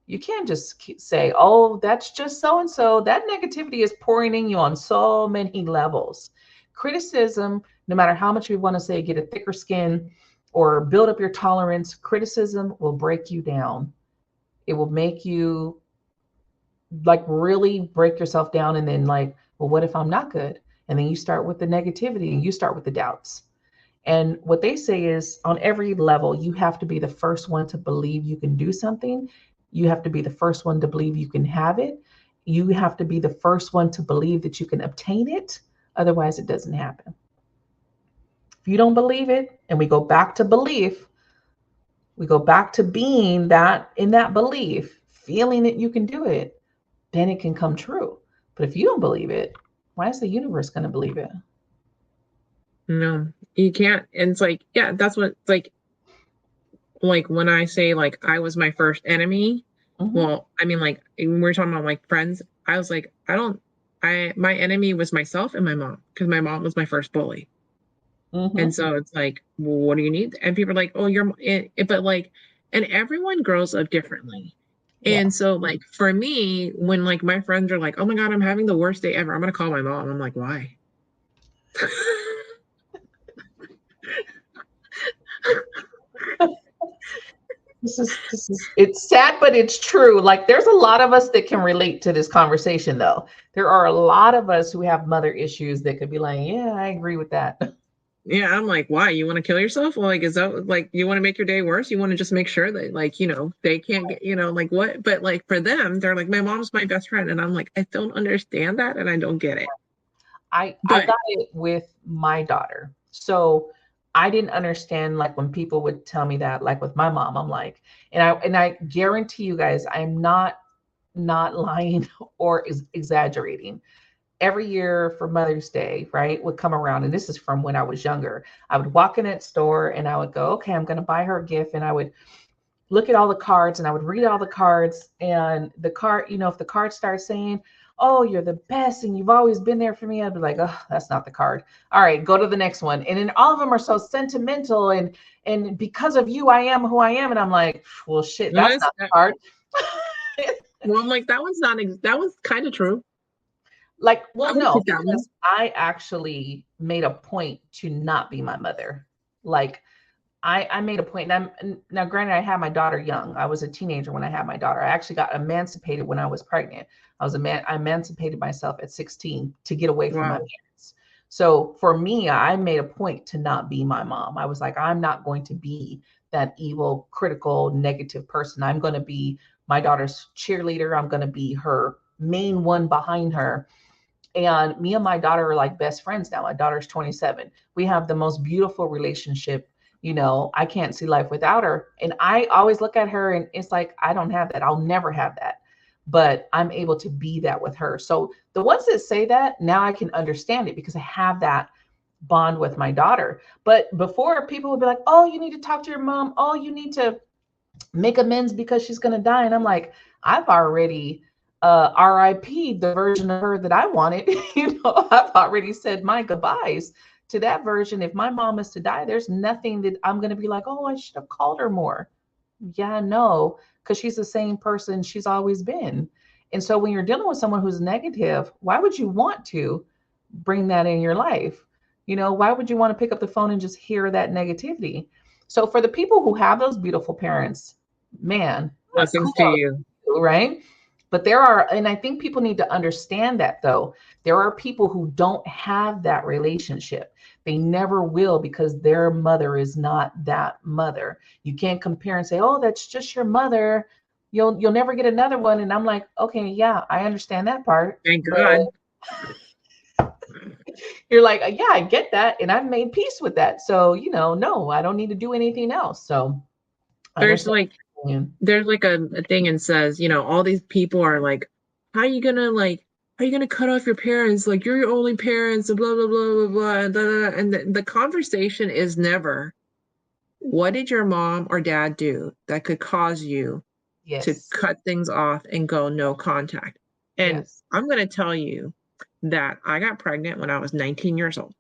You can't just say, oh, that's just so-and-so. That negativity is pouring in you on so many levels. Criticism, no matter how much we want to say, get a thicker skin or build up your tolerance, criticism will break you down. It will make you like really break yourself down. And then like, well, what if I'm not good? And then you start with the negativity and you start with the doubts. And what they say is on every level, you have to be the first one to believe you can do something. You have to be the first one to believe you can have it. You have to be the first one to believe that you can obtain it. Otherwise, it doesn't happen. If you don't believe it, and we go back to belief, we go back to being that in that belief, feeling that you can do it, then it can come true. But if you don't believe it, why is the universe going to believe it? No, you can't. And it's like, yeah, that's what it's like when I say like I was my first enemy. Well, I mean, like when we're talking about like friends, I was like, my enemy was myself and my mom, because my mom was my first bully. And so it's like, well, what do you need? And people are like, oh, but like, and everyone grows up differently. And so like for me, when like my friends are like, oh my God, I'm having the worst day ever, I'm gonna call my mom. I'm like, why? This is it's sad, but it's true. Like there's a lot of us that can relate to this conversation though. There are a lot of us who have mother issues that could be like, yeah, I agree with that. Yeah, I'm like, why? You want to kill yourself? Well, like, is that like you want to make your day worse? You want to just make sure that like, they can't get, like what? But like for them, they're like, my mom's my best friend. And I'm like, I don't understand that and I don't get it. I But got it with my daughter. So I didn't understand like when people would tell me that, like with my mom, I'm like, and I guarantee you guys, I'm not lying or exaggerating. Every year for Mother's Day, right, would come around, and this is from when I was younger. I would walk in that store and I would go, okay, I'm going to buy her a gift, and I would look at all the cards and I would read all the cards, and the card, if the card starts saying, oh, you're the best and you've always been there for me, I'd be like, oh, that's not the card. All right, go to the next one. And then all of them are so sentimental, and because of you I am who I am, and I'm like, well, shit, that's not the card. well, I'm like, that one's kind of true. Like, well, no, that one. because I actually made a point to not be my mother. Like, I made a point. Now, granted, I had my daughter young. I was a teenager when I had my daughter. I actually got emancipated when I was pregnant. I emancipated myself at 16 to get away from my parents. So for me, I made a point to not be my mom. I was like, I'm not going to be that evil, critical, negative person. I'm going to be my daughter's cheerleader. I'm going to be her main one behind her. And me and my daughter are like best friends now. My daughter's 27. We have the most beautiful relationship. I can't see life without her. And I always look at her and it's like, I don't have that. I'll never have that. But I'm able to be that with her. So the ones that say that, now I can understand it because I have that bond with my daughter. But before, people would be like, oh, you need to talk to your mom. Oh, you need to make amends because she's going to die. And I'm like, I've already RIP the version of her that I wanted. I've already said my goodbyes to that version. If my mom is to die, there's nothing that I'm going to be like, oh, I should have called her more. Yeah, no, because she's the same person she's always been. And so when you're dealing with someone who's negative, why would you want to bring that in your life? Why would you want to pick up the phone and just hear that negativity? So for the people who have those beautiful parents, man, Blessings to you. Right? But there are, and I think people need to understand that though, there are people who don't have that relationship. They never will because their mother is not that mother. You can't compare and say, oh, that's just your mother. You'll never get another one. And I'm like, okay, yeah, I understand that part. Thank God. You're like, yeah, I get that. And I've made peace with that. So, no, I don't need to do anything else. So there's like a thing and says, all these people are like, how are you gonna cut off your parents? Like, you're your only parents, and blah blah blah blah blah. And, the conversation is never, what did your mom or dad do that could cause you to cut things off and go no contact? And I'm gonna tell you that I got pregnant when I was 19 years old.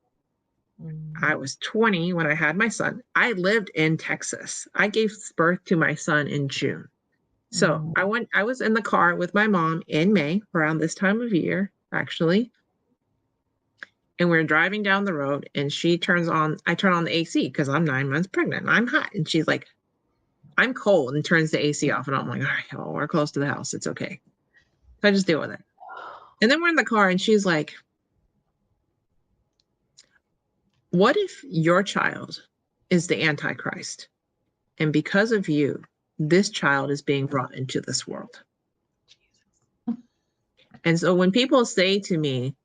I was 20 when I had my son. I lived in Texas. I gave birth to my son in June. So I was in the car with my mom in May, around this time of year, actually. And we're driving down the road and I turn on the AC because I'm 9 months pregnant and I'm hot. And she's like, I'm cold, and turns the AC off. And I'm like, all right, well, we're close to the house. It's okay. So I just deal with it. And then we're in the car and she's like, what if your child is the Antichrist? And because of you, this child is being brought into this world. Jesus. And so when people say to me,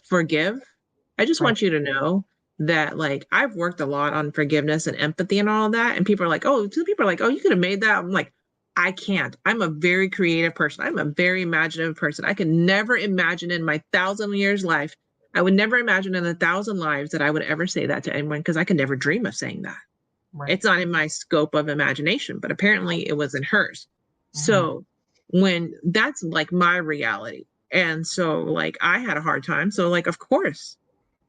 forgive, I just want you to know that, like, I've worked a lot on forgiveness and empathy and all of that. And people are like, oh, you could have made that. I'm like, I can't. I'm a very creative person. I'm a very imaginative person. I can never imagine in my 1,000 years life, I would never imagine in 1,000 lives that I would ever say that to anyone, because I could never dream of saying that. Right. It's not in my scope of imagination, but apparently it was in hers. So when that's like my reality. And so like I had a hard time. So like, of course,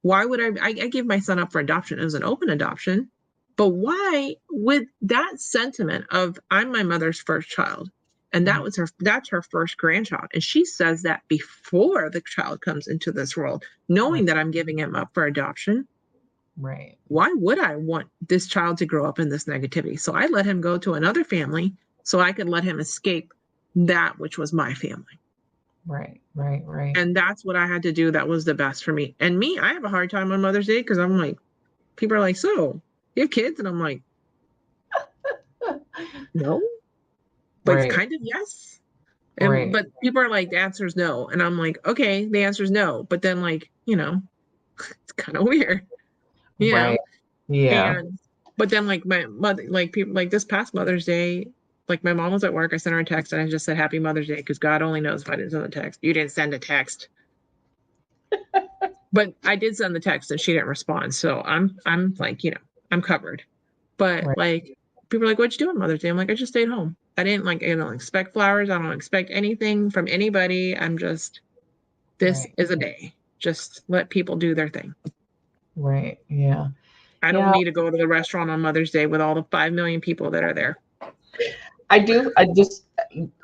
why would I gave my son up for adoption? It was an open adoption. But why, with that sentiment of I'm my mother's first child, and that's her first grandchild. And she says that before the child comes into this world, knowing that I'm giving him up for adoption. Right. Why would I want this child to grow up in this negativity? So I let him go to another family so I could let him escape that which was my family. Right. And that's what I had to do. That was the best for me. And me, I have a hard time on Mother's Day because I'm like, people are like, so you have kids? And I'm like, no. But it's kind of yes. And Right. but people are like, the answer is no. And I'm like, okay, the answer is no. But then like, it's kind of weird, you know? Right. Yeah. And but then like my mother, like people like this past Mother's Day, like my mom was at work. I sent her a text and I just said Happy Mother's Day because God only knows if I didn't send a text. You didn't send a text. But I did send the text and she didn't respond. So I'm like, I'm covered. But Right. like people are like, what'd you do on Mother's Day? I'm like, I just stayed home. I didn't like, expect flowers. I don't expect anything from anybody. I'm just, this Right. is a day. Just let people do their thing. Right. Yeah. I don't Yeah. need to go to the restaurant on Mother's Day with all the 5 million people that are there. I do.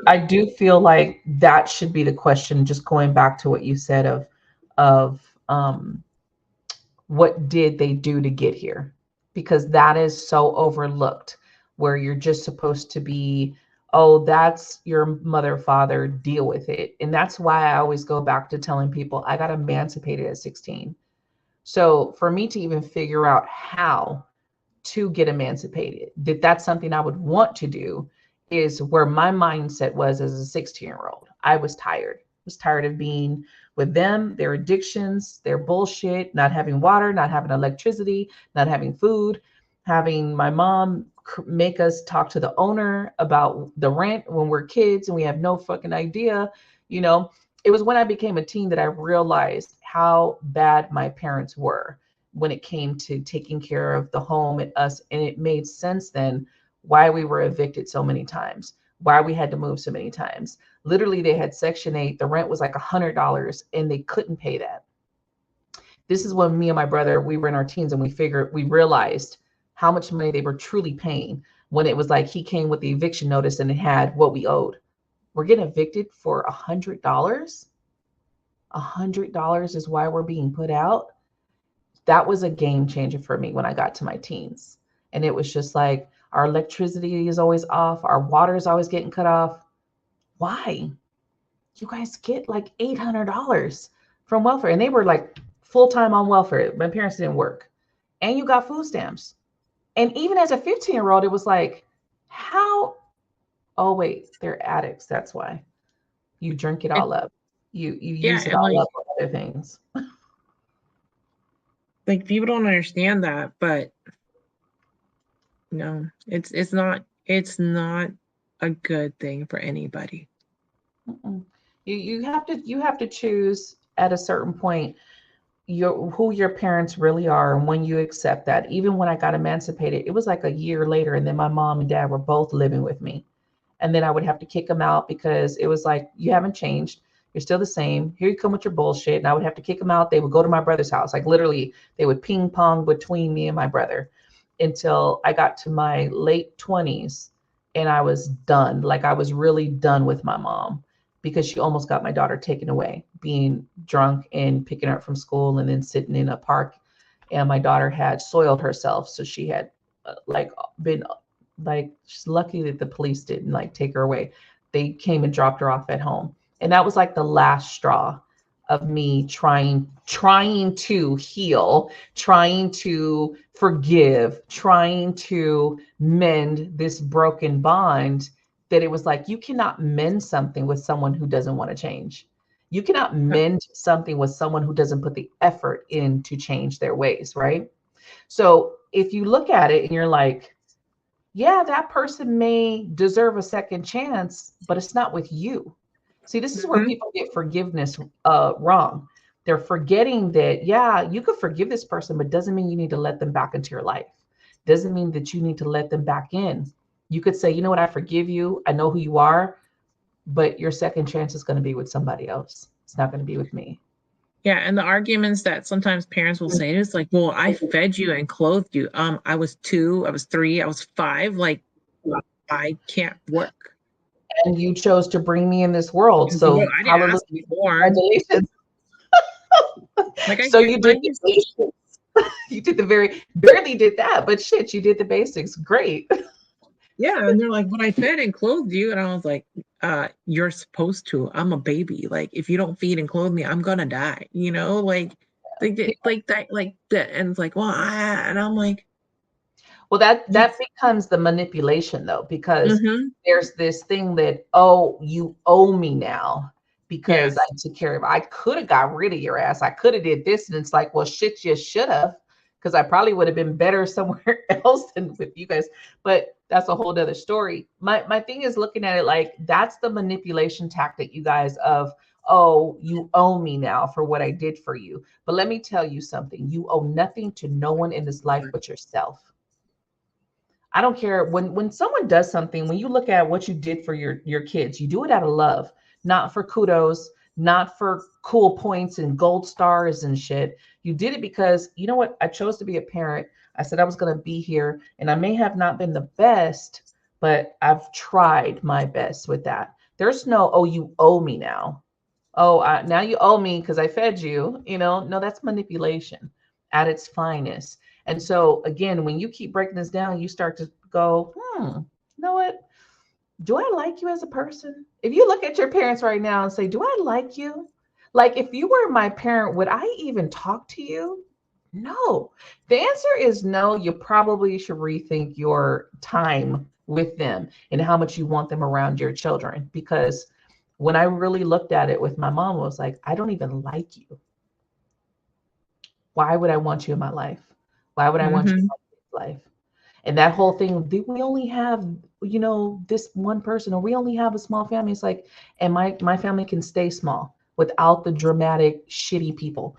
I do feel like that should be the question. Just going back to what you said of what did they do to get here? Because that is so overlooked, where you're just supposed to be, oh, that's your mother, father, deal with it. And that's why I always go back to telling people I got emancipated at 16. So for me to even figure out how to get emancipated, that's something I would want to do, is where my mindset was as a 16-year-old. I was tired. I was tired of being with them, their addictions, their bullshit, not having water, not having electricity, not having food, having my mom make us talk to the owner about the rent when we're kids and we have no fucking idea. You know, it was when I became a teen that I realized how bad my parents were when it came to taking care of the home and us. And it made sense then why we were evicted so many times, why we had to move so many times. Literally, they had Section 8. The rent was like $100 and they couldn't pay that. This is when me and my brother, we were in our teens and we realized how much money they were truly paying when it was like he came with the eviction notice and it had what we owed. We're getting evicted for $100. $100 is why we're being put out. That was a game changer for me when I got to my teens. And it was just like, our electricity is always off. Our water is always getting cut off. Why? You guys get like $800 from welfare. And they were like full-time on welfare. My parents didn't work. And you got food stamps. And even as a 15-year-old, it was like, how? Oh, wait, they're addicts. That's why. You drink it all up. You use it And all like, up for other things. like people don't understand that, but no, it's not a good thing for anybody. Mm-mm. You have to choose at a certain point who your parents really are, and when you accept that. Even when I got emancipated, it was like a year later, and then my mom and dad were both living with me, and then I would have to kick them out because it was like, you haven't changed, you're still the same, here you come with your bullshit. And I would have to kick them out. They would go to my brother's house, like literally they would ping pong between me and my brother until I got to my late 20s, and I was done. Like, I was really done with my mom because she almost got my daughter taken away, being drunk and picking her up from school and then sitting in a park. And my daughter had soiled herself. So she had been like, she's lucky that the police didn't like take her away. They came and dropped her off at home. And that was like the last straw of me trying to heal, trying to forgive, trying to mend this broken bond. That it was like, you cannot mend something with someone who doesn't want to change. You cannot mend something with someone who doesn't put the effort in to change their ways, right? So if you look at it and you're like, yeah, that person may deserve a second chance, but it's not with you. See, this is where people get forgiveness wrong. They're forgetting that, yeah, you could forgive this person, but doesn't mean you need to let them back into your life. Doesn't mean that you need to let them back in. You could say, you know what, I forgive you. I know who you are, but your second chance is going to be with somebody else. It's not going to be with me. Yeah, and the arguments that sometimes parents will say is like, well, I fed you and clothed you. I was 2, I was 3, I was 5. Like, I can't work. And you chose to bring me in this world. So I didn't ask to be born. Congratulations. Like, so you did the basics. You did barely did that, but shit, you did the basics. Great. Yeah, and they're like, but I fed and clothed you. And I was like, you're supposed to. I'm a baby. Like, if you don't feed and clothe me, I'm gonna die. Like that, like that. And it's like, well, and I'm like, Well, that becomes the manipulation though, because Mm-hmm. there's this thing that, oh, you owe me now because I Yes. took care of. I could have got rid of your ass. I could have did this, and it's like, well, shit, you should have, because I probably would have been better somewhere else than with you guys. But that's a whole other story. My thing is looking at it like that's the manipulation tactic, you guys, of, oh, you owe me now for what I did for you. But let me tell you something: you owe nothing to no one in this life but yourself. I don't care when someone does something, when you look at what you did for your kids, you do it out of love, not for kudos, not for cool points and gold stars and shit. You did it because you know what? I chose to be a parent. I said I was going to be here, and I may have not been the best, but I've tried my best with that. There's no, oh, you owe me now. Oh, now you owe me because I fed you. No, that's manipulation at its finest. And so, again, when you keep breaking this down, you start to go, you know what? Do I like you as a person? If you look at your parents right now and say, do I like you? Like, if you were my parent, would I even talk to you? No. The answer is no. You probably should rethink your time with them and how much you want them around your children. Because when I really looked at it with my mom, I was like, I don't even like you. Why would I want you in my life? Why would I want you in Mm-hmm. my life? And that whole thing, we only have, this one person, or we only have a small family. It's like, and my family can stay small without the dramatic, shitty people.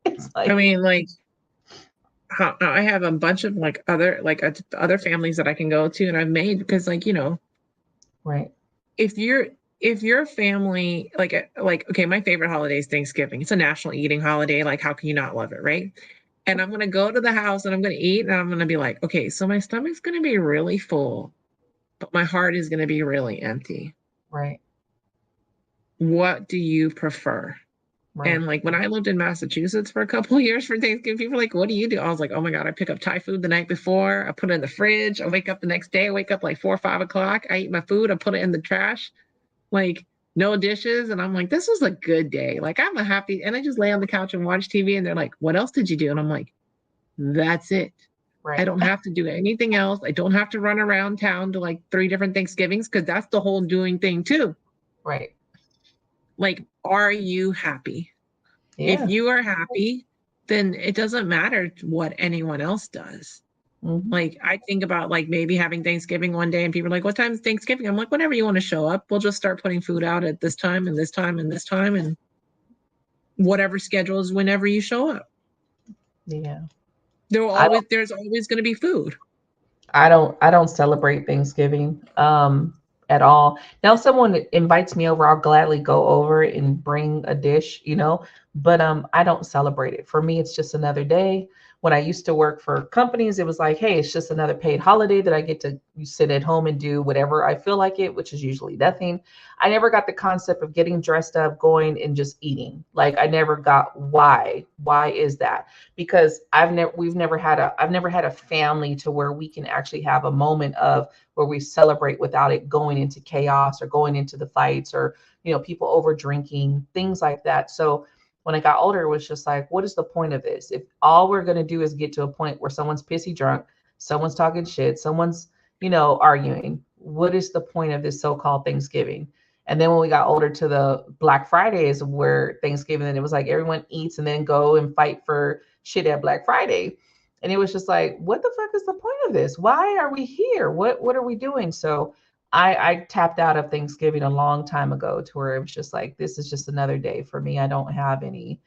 It's I like, mean, like, I have a bunch of like other families that I can go to, and I've made because, like, right, if your family, like okay, my favorite holiday is Thanksgiving. It's a national eating holiday. Like, how can you not love it, right? And I'm gonna go to the house and I'm gonna eat, and I'm gonna be like, okay, so my stomach's gonna be really full, but my heart is gonna be really empty. right, What do you prefer? right, And like when I lived in Massachusetts for a couple of years for Thanksgiving, people were like, what do you do? I was like, oh my God, I pick up Thai food the night before. I put it in the fridge. I wake up the next day. I wake up like 4 or 5 o'clock. I eat my food. I put it in the trash. Like no dishes. And I'm like, this was a good day. Like I'm a happy. And I just lay on the couch and watch TV. And they're like, what else did you do? And I'm like, that's it. I right, don't have to do anything else. I don't have to run around town to like 3 different Thanksgivings because that's the whole doing thing too. right. Like, are you happy? If Yeah. you are happy, then it doesn't matter what anyone else does. Hmm. Like I think about like maybe having Thanksgiving one day and people are like, what time is Thanksgiving? I'm like, whenever you want to show up, we'll just start putting food out at this time and this time and this time and whatever schedules whenever you show up. Yeah. I There's always going to be food. I don't celebrate Thanksgiving at all. Now, if someone invites me over, I'll gladly go over and bring a dish, but I don't celebrate it. For me, it's just another day. When I used to work for companies, it was like, hey, it's just another paid holiday that I get to sit at home and do whatever I feel like it, which is usually nothing. I never got the concept of getting dressed up, going and just eating. Like I never got why. Why is that? Because I've never had a family to where we can actually have a moment of where we celebrate without it going into chaos or going into the fights or people over drinking, things like that. So when I got older, it was just like, what is the point of this? If all we're going to do is get to a point where someone's pissy drunk, someone's talking shit, someone's arguing, what is the point of this so-called Thanksgiving? And then when we got older to the Black Fridays where Thanksgiving, and it was like everyone eats and then go and fight for shit at Black Friday. And it was just like, what the fuck is the point of this? Why are we here? What are we doing? So I tapped out of Thanksgiving a long time ago to where it was just like, this is just another day for me. I don't have any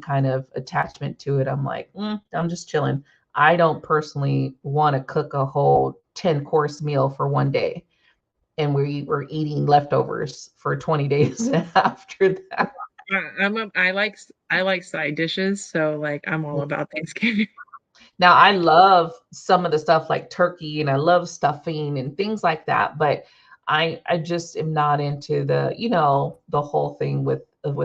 kind of attachment to it. I'm like, I'm just chilling. I don't personally want to cook a whole 10-course meal for one day. And we're eating leftovers for 20 days after that. I like side dishes, so like I'm all about Thanksgiving. Now, I love some of the stuff like turkey and I love stuffing and things like that, but I just am not into the whole thing with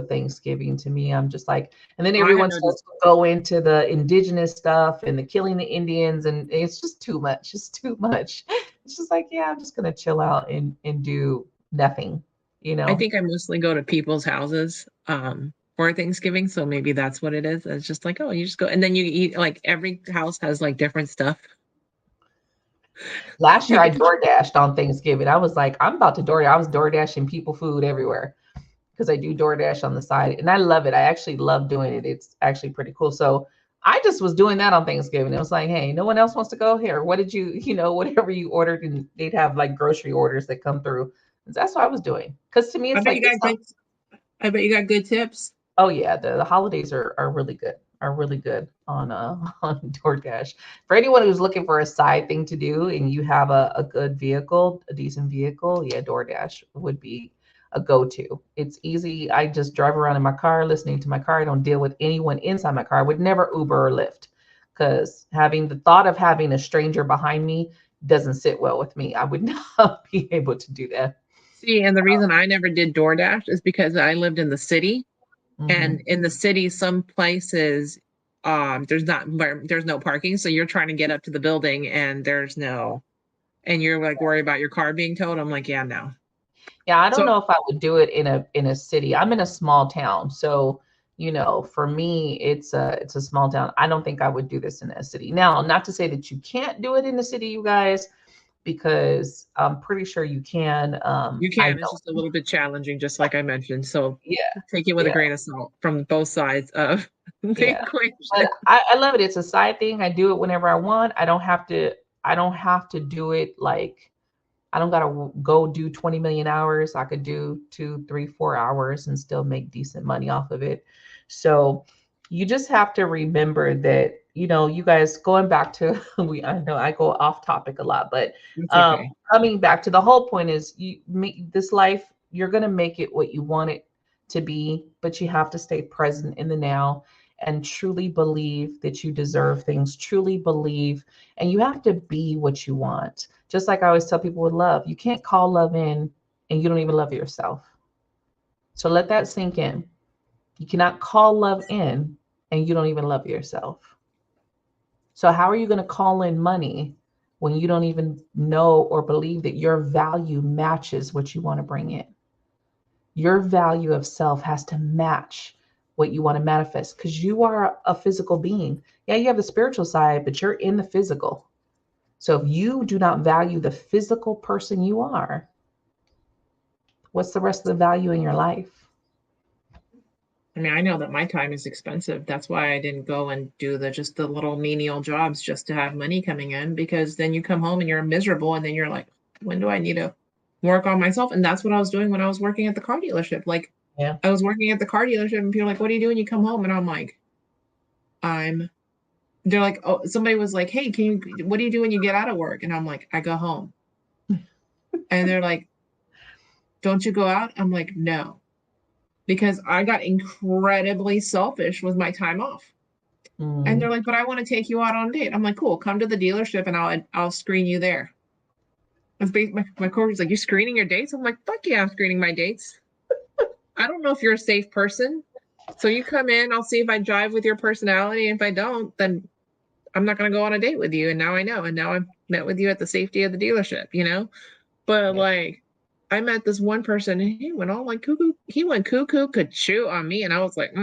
Thanksgiving. To me, I'm just like, and then I have everyone no starts to go into the indigenous stuff and the killing the Indians, and it's just too much. It's too much. It's just like, yeah, I'm just gonna chill out and do nothing, I think I mostly go to people's houses, for Thanksgiving. So maybe that's what it is. It's just like, oh, you just go and then you eat, like every house has like different stuff. Last year You I can, door dashed on Thanksgiving. I was like, I'm about to door. I was door dashing people food everywhere because I do DoorDash on the side, and I love it. I actually love doing it. It's actually pretty cool. So I just was doing that on Thanksgiving. It was like, hey, no one else wants to go here. What did you know, whatever you ordered, and they'd have like grocery orders that come through. That's what I was doing. Because to me, I it's bet like you got good. I bet you got good tips. oh yeah, the holidays are really good. Are really good on on DoorDash. For anyone who's looking for a side thing to do and you have a good vehicle, a decent vehicle, yeah, DoorDash would be a go-to. It's easy. I just drive around in my car, listening to my car. I don't deal with anyone inside my car. I would never Uber or Lyft because having the thought of having a stranger behind me doesn't sit well with me. I would not be able to do that. See, and the reason I never did DoorDash is because I lived in the city, Mhm. and in the city, some places, there's no parking, so you're trying to get up to the building, and there's no, and you're like worried about your car being towed. I'm like, yeah, no. Yeah, I don't So know if I would do it in a city. I'm in a small town, so for me, it's a small town. I don't think I would do this in a city. Now, not to say that you can't do it in the city, you guys, because I'm pretty sure you can. you I can. It's don't. just a little bit challenging, just like I mentioned. So Yeah, take it with a yeah, grain of salt from both sides of the yeah. But equation. I love it. It's a side thing. I do it whenever I want. I don't have to. I don't have to do it like I don't gotta go do 20 million hours. I could do 2, 3, 4 hours and still make decent money off of it. So you just have to remember that, you guys going back to I know I go off topic a lot, but It's okay. coming back to the whole point is you make this life, you're gonna make it what you want it to be, but you have to stay present in the now and truly believe that you deserve things, truly believe, and you have to be what you want. Just like I always tell people with love, you can't call love in and you don't even love yourself. So let that sink in. You cannot call love in and you don't even love yourself. So how are you going to call in money when you don't even know or believe that your value matches what you want to bring in? Your value of self has to match what you want to manifest because you are a physical being. Yeah, you have the spiritual side, but you're in the physical. So if you do not value the physical person you are, what's the rest of the value in your life? I mean, I know that my time is expensive. That's why I didn't go and do just the little menial jobs just to have money coming in, because then you come home and you're miserable, and then you're like, when do I need to work on myself? And that's what I was doing when I was working at the car dealership. Like, Yeah. I was working at the car dealership, and people are like, what do you do when you come home? And I'm like, they're like, oh, somebody was like, hey, what do you do when you get out of work? And I'm like, I go home. And they're like, don't you go out? I'm like, no, because I got incredibly selfish with my time off. And they're Mm. like, but I want to take you out on a date. I'm like, cool, come to the dealership and I'll screen you there. My coworker's like, you're screening your dates? I'm like, fuck yeah, I'm screening my dates. I don't know if you're a safe person. So you come in, I'll see if I jive with your personality. And if I don't, then I'm not going to go on a date with you. And now I know. And now I've met with you at the safety of the dealership. But Yeah. like, I met this one person and he went all like cuckoo. He went cuckoo, could chew on me. And I was like,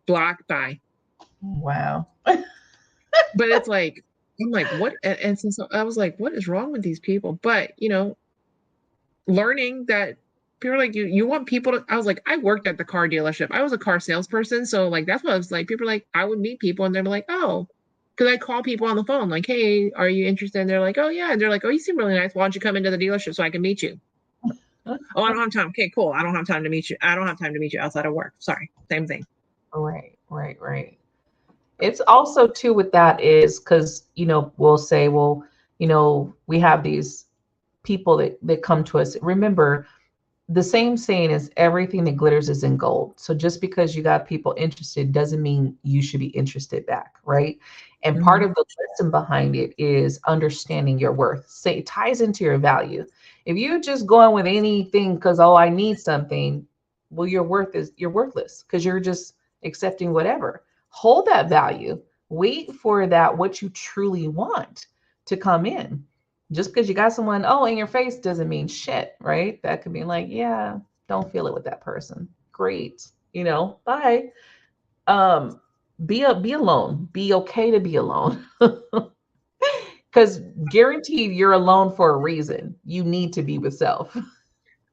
block, bye. Wow. But it's like, I'm like, what? And so I was like, what is wrong with these people? But, learning that people are like, you want people to, I was like, I worked at the car dealership. I was a car salesperson. So like, that's what I was like. People are like, I would meet people and they're like, oh, because I call people on the phone, like, hey, are you interested? And they're like, oh yeah. And they're like, oh, you seem really nice. Why don't you come into the dealership so I can meet you? Oh, I don't have time. Okay, cool. I don't have time to meet you. I don't have time to meet you outside of work. Sorry. Same thing. Right, right, right. It's also too with that is because, we'll say, well, we have these people that come to us. Remember, the same saying is everything that glitters is in gold. So just because you got people interested doesn't mean you should be interested back, right? And part Mm-hmm. of the lesson behind it is understanding your worth. Say it ties into your value. If you just going with anything because, oh, I need something, well, you're worthless because you're just accepting whatever. Hold that value. Wait for that what you truly want to come in. Just because you got someone, oh, in your face doesn't mean shit, right? That could be like, yeah, don't feel it with that person. Great. bye. Be alone. Be okay to be alone. Because guaranteed you're alone for a reason. You need to be with self.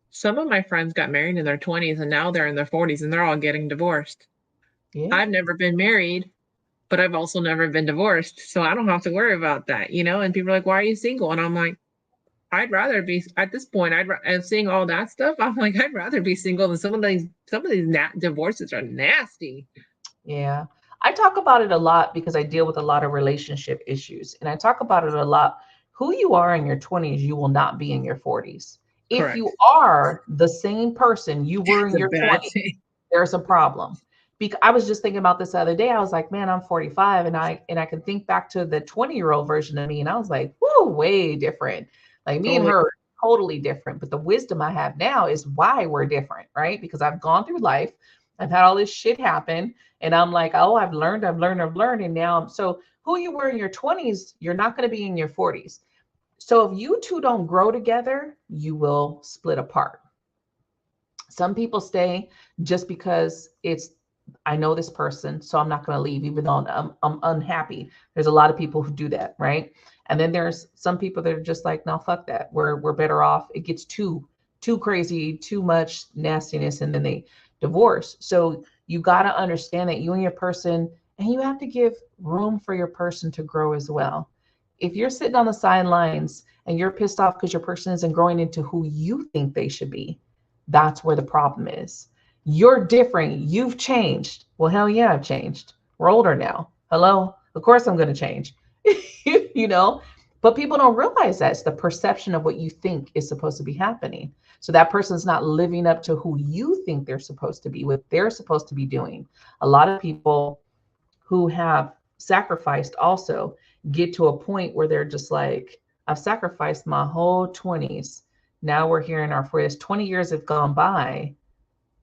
Some of my friends got married in their 20s and now they're in their 40s and they're all getting divorced. Yeah. I've never been married, but I've also never been divorced. So I don't have to worry about that, And people are like, why are you single? And I'm like, I'd rather be at this point. And seeing all that stuff, I'm like, I'd rather be single than some of these divorces are nasty. Yeah. I talk about it a lot because I deal with a lot of relationship issues. And I talk about it a lot. Who you are in your 20s, you will not be in your 40s. If Correct. you are the same person you were in your 20s, there's a problem. Because I was just thinking about this the other day. I was like, man, I'm 45 and I can think back to the 20-year-old version of me. And I was like, whoo, way different. Like me and her are totally different. But the wisdom I have now is why we're different, right? Because I've gone through life. I've had all this shit happen. And I'm like, oh, I've learned. And now so who you were in your 20s, you're not going to be in your 40s. So if you two don't grow together, you will split apart. Some people stay just because I know this person, so I'm not going to leave, even though I'm unhappy. There's a lot of people who do that, right? And then there's some people that are just like, no, fuck that. We're better off. It gets too crazy, too much nastiness, and then they divorce. So you got to understand that you and your person, and you have to give room for your person to grow as well. If you're sitting on the sidelines and you're pissed off because your person isn't growing into who you think they should be, that's where the problem is. You're different. You've changed. Well, hell yeah, I've changed. We're older now. Hello? Of course I'm going to change. But people don't realize that. It's the perception of what you think is supposed to be happening. So that person's not living up to who you think they're supposed to be, what they're supposed to be doing. A lot of people who have sacrificed also get to a point where they're just like, I've sacrificed my whole 20s. Now we're here in our 40s. 20 years have gone by.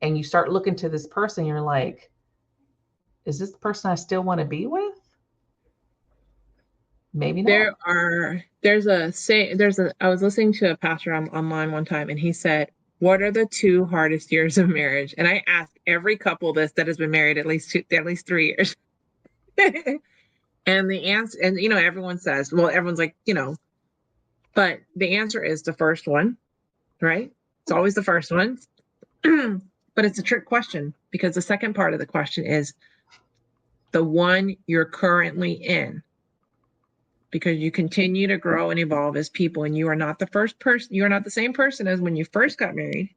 And you start looking to this person, you're like, is this the person I still want to be with? Maybe not. I was listening to a pastor online one time, and he said, what are the 2 hardest years of marriage? And I asked every couple this that has been married at least 3 years. And the answer, and everyone says, well, everyone's like, but the answer is the first one, right? It's always the first one. But it's a trick question, because the second part of the question is the one you're currently in, because you continue to grow and evolve as people, and you are not the first person. You are not the same person as when you first got married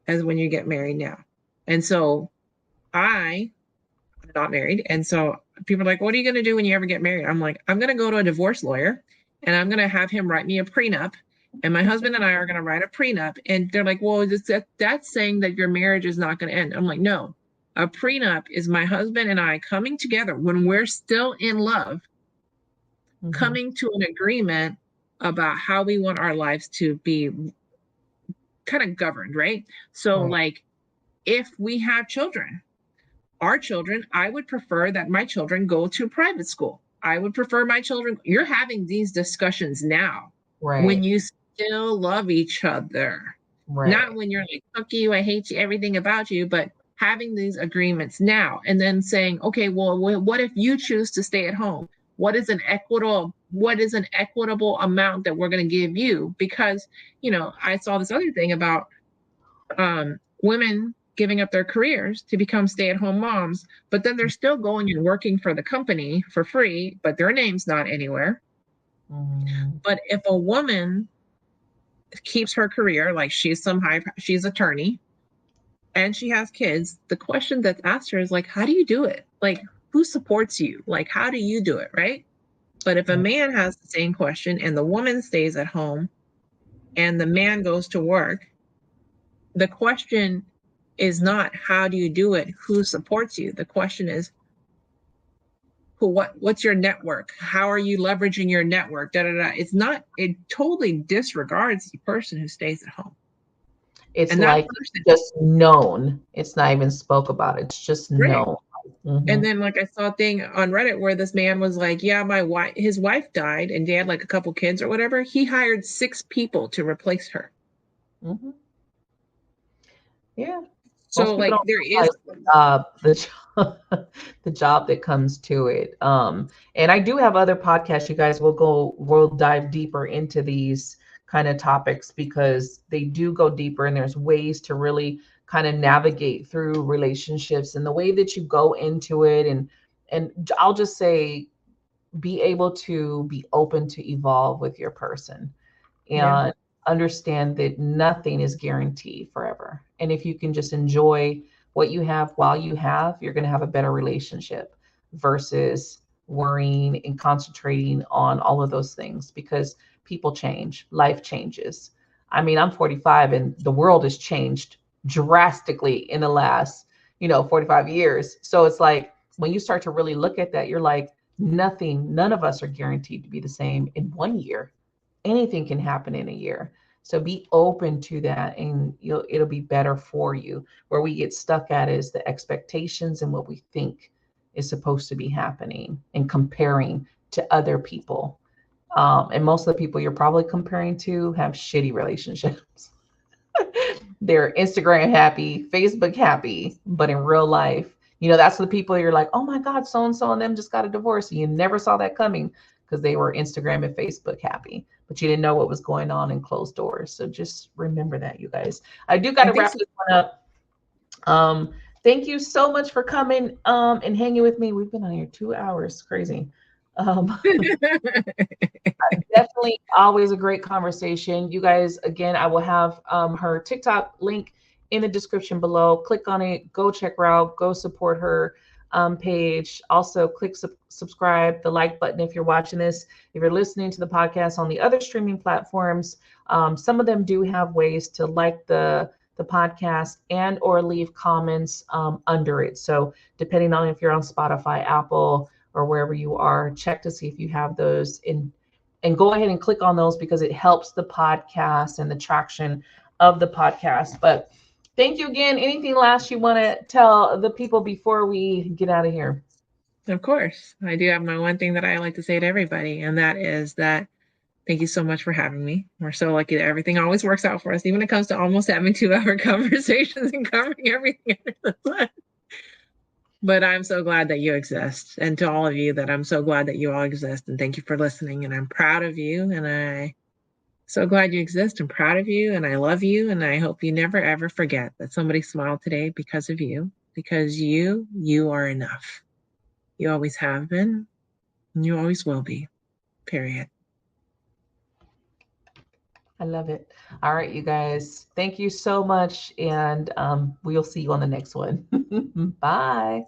as when you get married now. And so I'm not married. And so people are like, what are you going to do when you ever get married? I'm like, I'm going to go to a divorce lawyer and I'm going to have him write me a prenup. And my husband and I are going to write a prenup. And they're like, well, that's saying that your marriage is not going to end. I'm like, no, a prenup is my husband and I coming together when we're still in love, coming to an agreement about how we want our lives to be kind of governed, right? So like, if we have children, our children, I would prefer that my children go to private school. I would prefer my children, you're having these discussions now when you still love each other. Not when you're like, fuck you, I hate you, everything about you, but having these agreements now and then saying, okay, well, what if you choose to stay at home? What is an equitable amount that we're going to give you? Because, I saw this other thing about women giving up their careers to become stay-at-home moms, but then they're still going and working for the company for free, but their name's not anywhere. But if a woman keeps her career, like she's attorney and she has kids, the question that's asked her is like, how do you do it? Like, who supports you? Like, how do you do it? Right. But if a man has the same question and the woman stays at home and the man goes to work, the question is not how do you do it? Who supports you? The question is, what's your network? How are you leveraging your network? It totally disregards the person who stays at home. It's like just known. It's not even spoke about. It's just known. And then like I saw a thing on Reddit where this man was like, yeah, his wife died and they had like a couple kids or whatever. He hired 6 people to replace her. Yeah. So Most people like don't there is, realize the job that comes to it. And I do have other podcasts. You guys we'll dive deeper into these kind of topics because they do go deeper, and there's ways to really kind of navigate through relationships and the way that you go into it. And I'll just say, be able to be open to evolve with your person, yeah, and understand that nothing is guaranteed forever. And if you can just enjoy what you have while you have, you're going to have a better relationship versus worrying and concentrating on all of those things, because people change, life changes. I mean, I'm 45 and the world has changed drastically in the last, 45 years. So it's like when you start to really look at that, you're like, none of us are guaranteed to be the same in 1 year. Anything can happen in a year. So be open to that, and it'll be better for you. Where we get stuck at is the expectations and what we think is supposed to be happening, and comparing to other people. And most of the people you're probably comparing to have shitty relationships. They're Instagram happy, Facebook happy, but in real life, that's the people you're like, oh my God, so and so and them just got a divorce. And you never saw that coming because they were Instagram and Facebook happy, but you didn't know what was going on in closed doors. So just remember that, you guys. I do got to wrap this one up. Thank you so much for coming and hanging with me. We've been on here 2 hours. Crazy. Definitely always a great conversation. You guys, again, I will have her TikTok link in the description below. Click on it, go check her out, go support her page. Also click subscribe, the like button if you're watching this. If you're listening to the podcast on the other streaming platforms, some of them do have ways to like the podcast and or leave comments under it. So depending on if you're on Spotify, Apple, or wherever you are, check to see if you have those in, and go ahead and click on those because it helps the podcast and the traction of the podcast. But thank you again. Anything last you want to tell the people before we get out of here? of course. I do have my one thing that I like to say to everybody, and that is that thank you so much for having me. We're so lucky that everything always works out for us, even when it comes to almost having 2-hour conversations and covering everything under the sun. But I'm so glad that you exist. And to all of you, that I'm so glad that you all exist. And thank you for listening. And I'm proud of you. And I'm so glad you exist. I'm proud of you. And I love you. And I hope you never, ever forget that somebody smiled today because of you. Because you are enough. You always have been. And you always will be. Period. I love it. All right, you guys. Thank you so much. And we'll see you on the next one. Bye.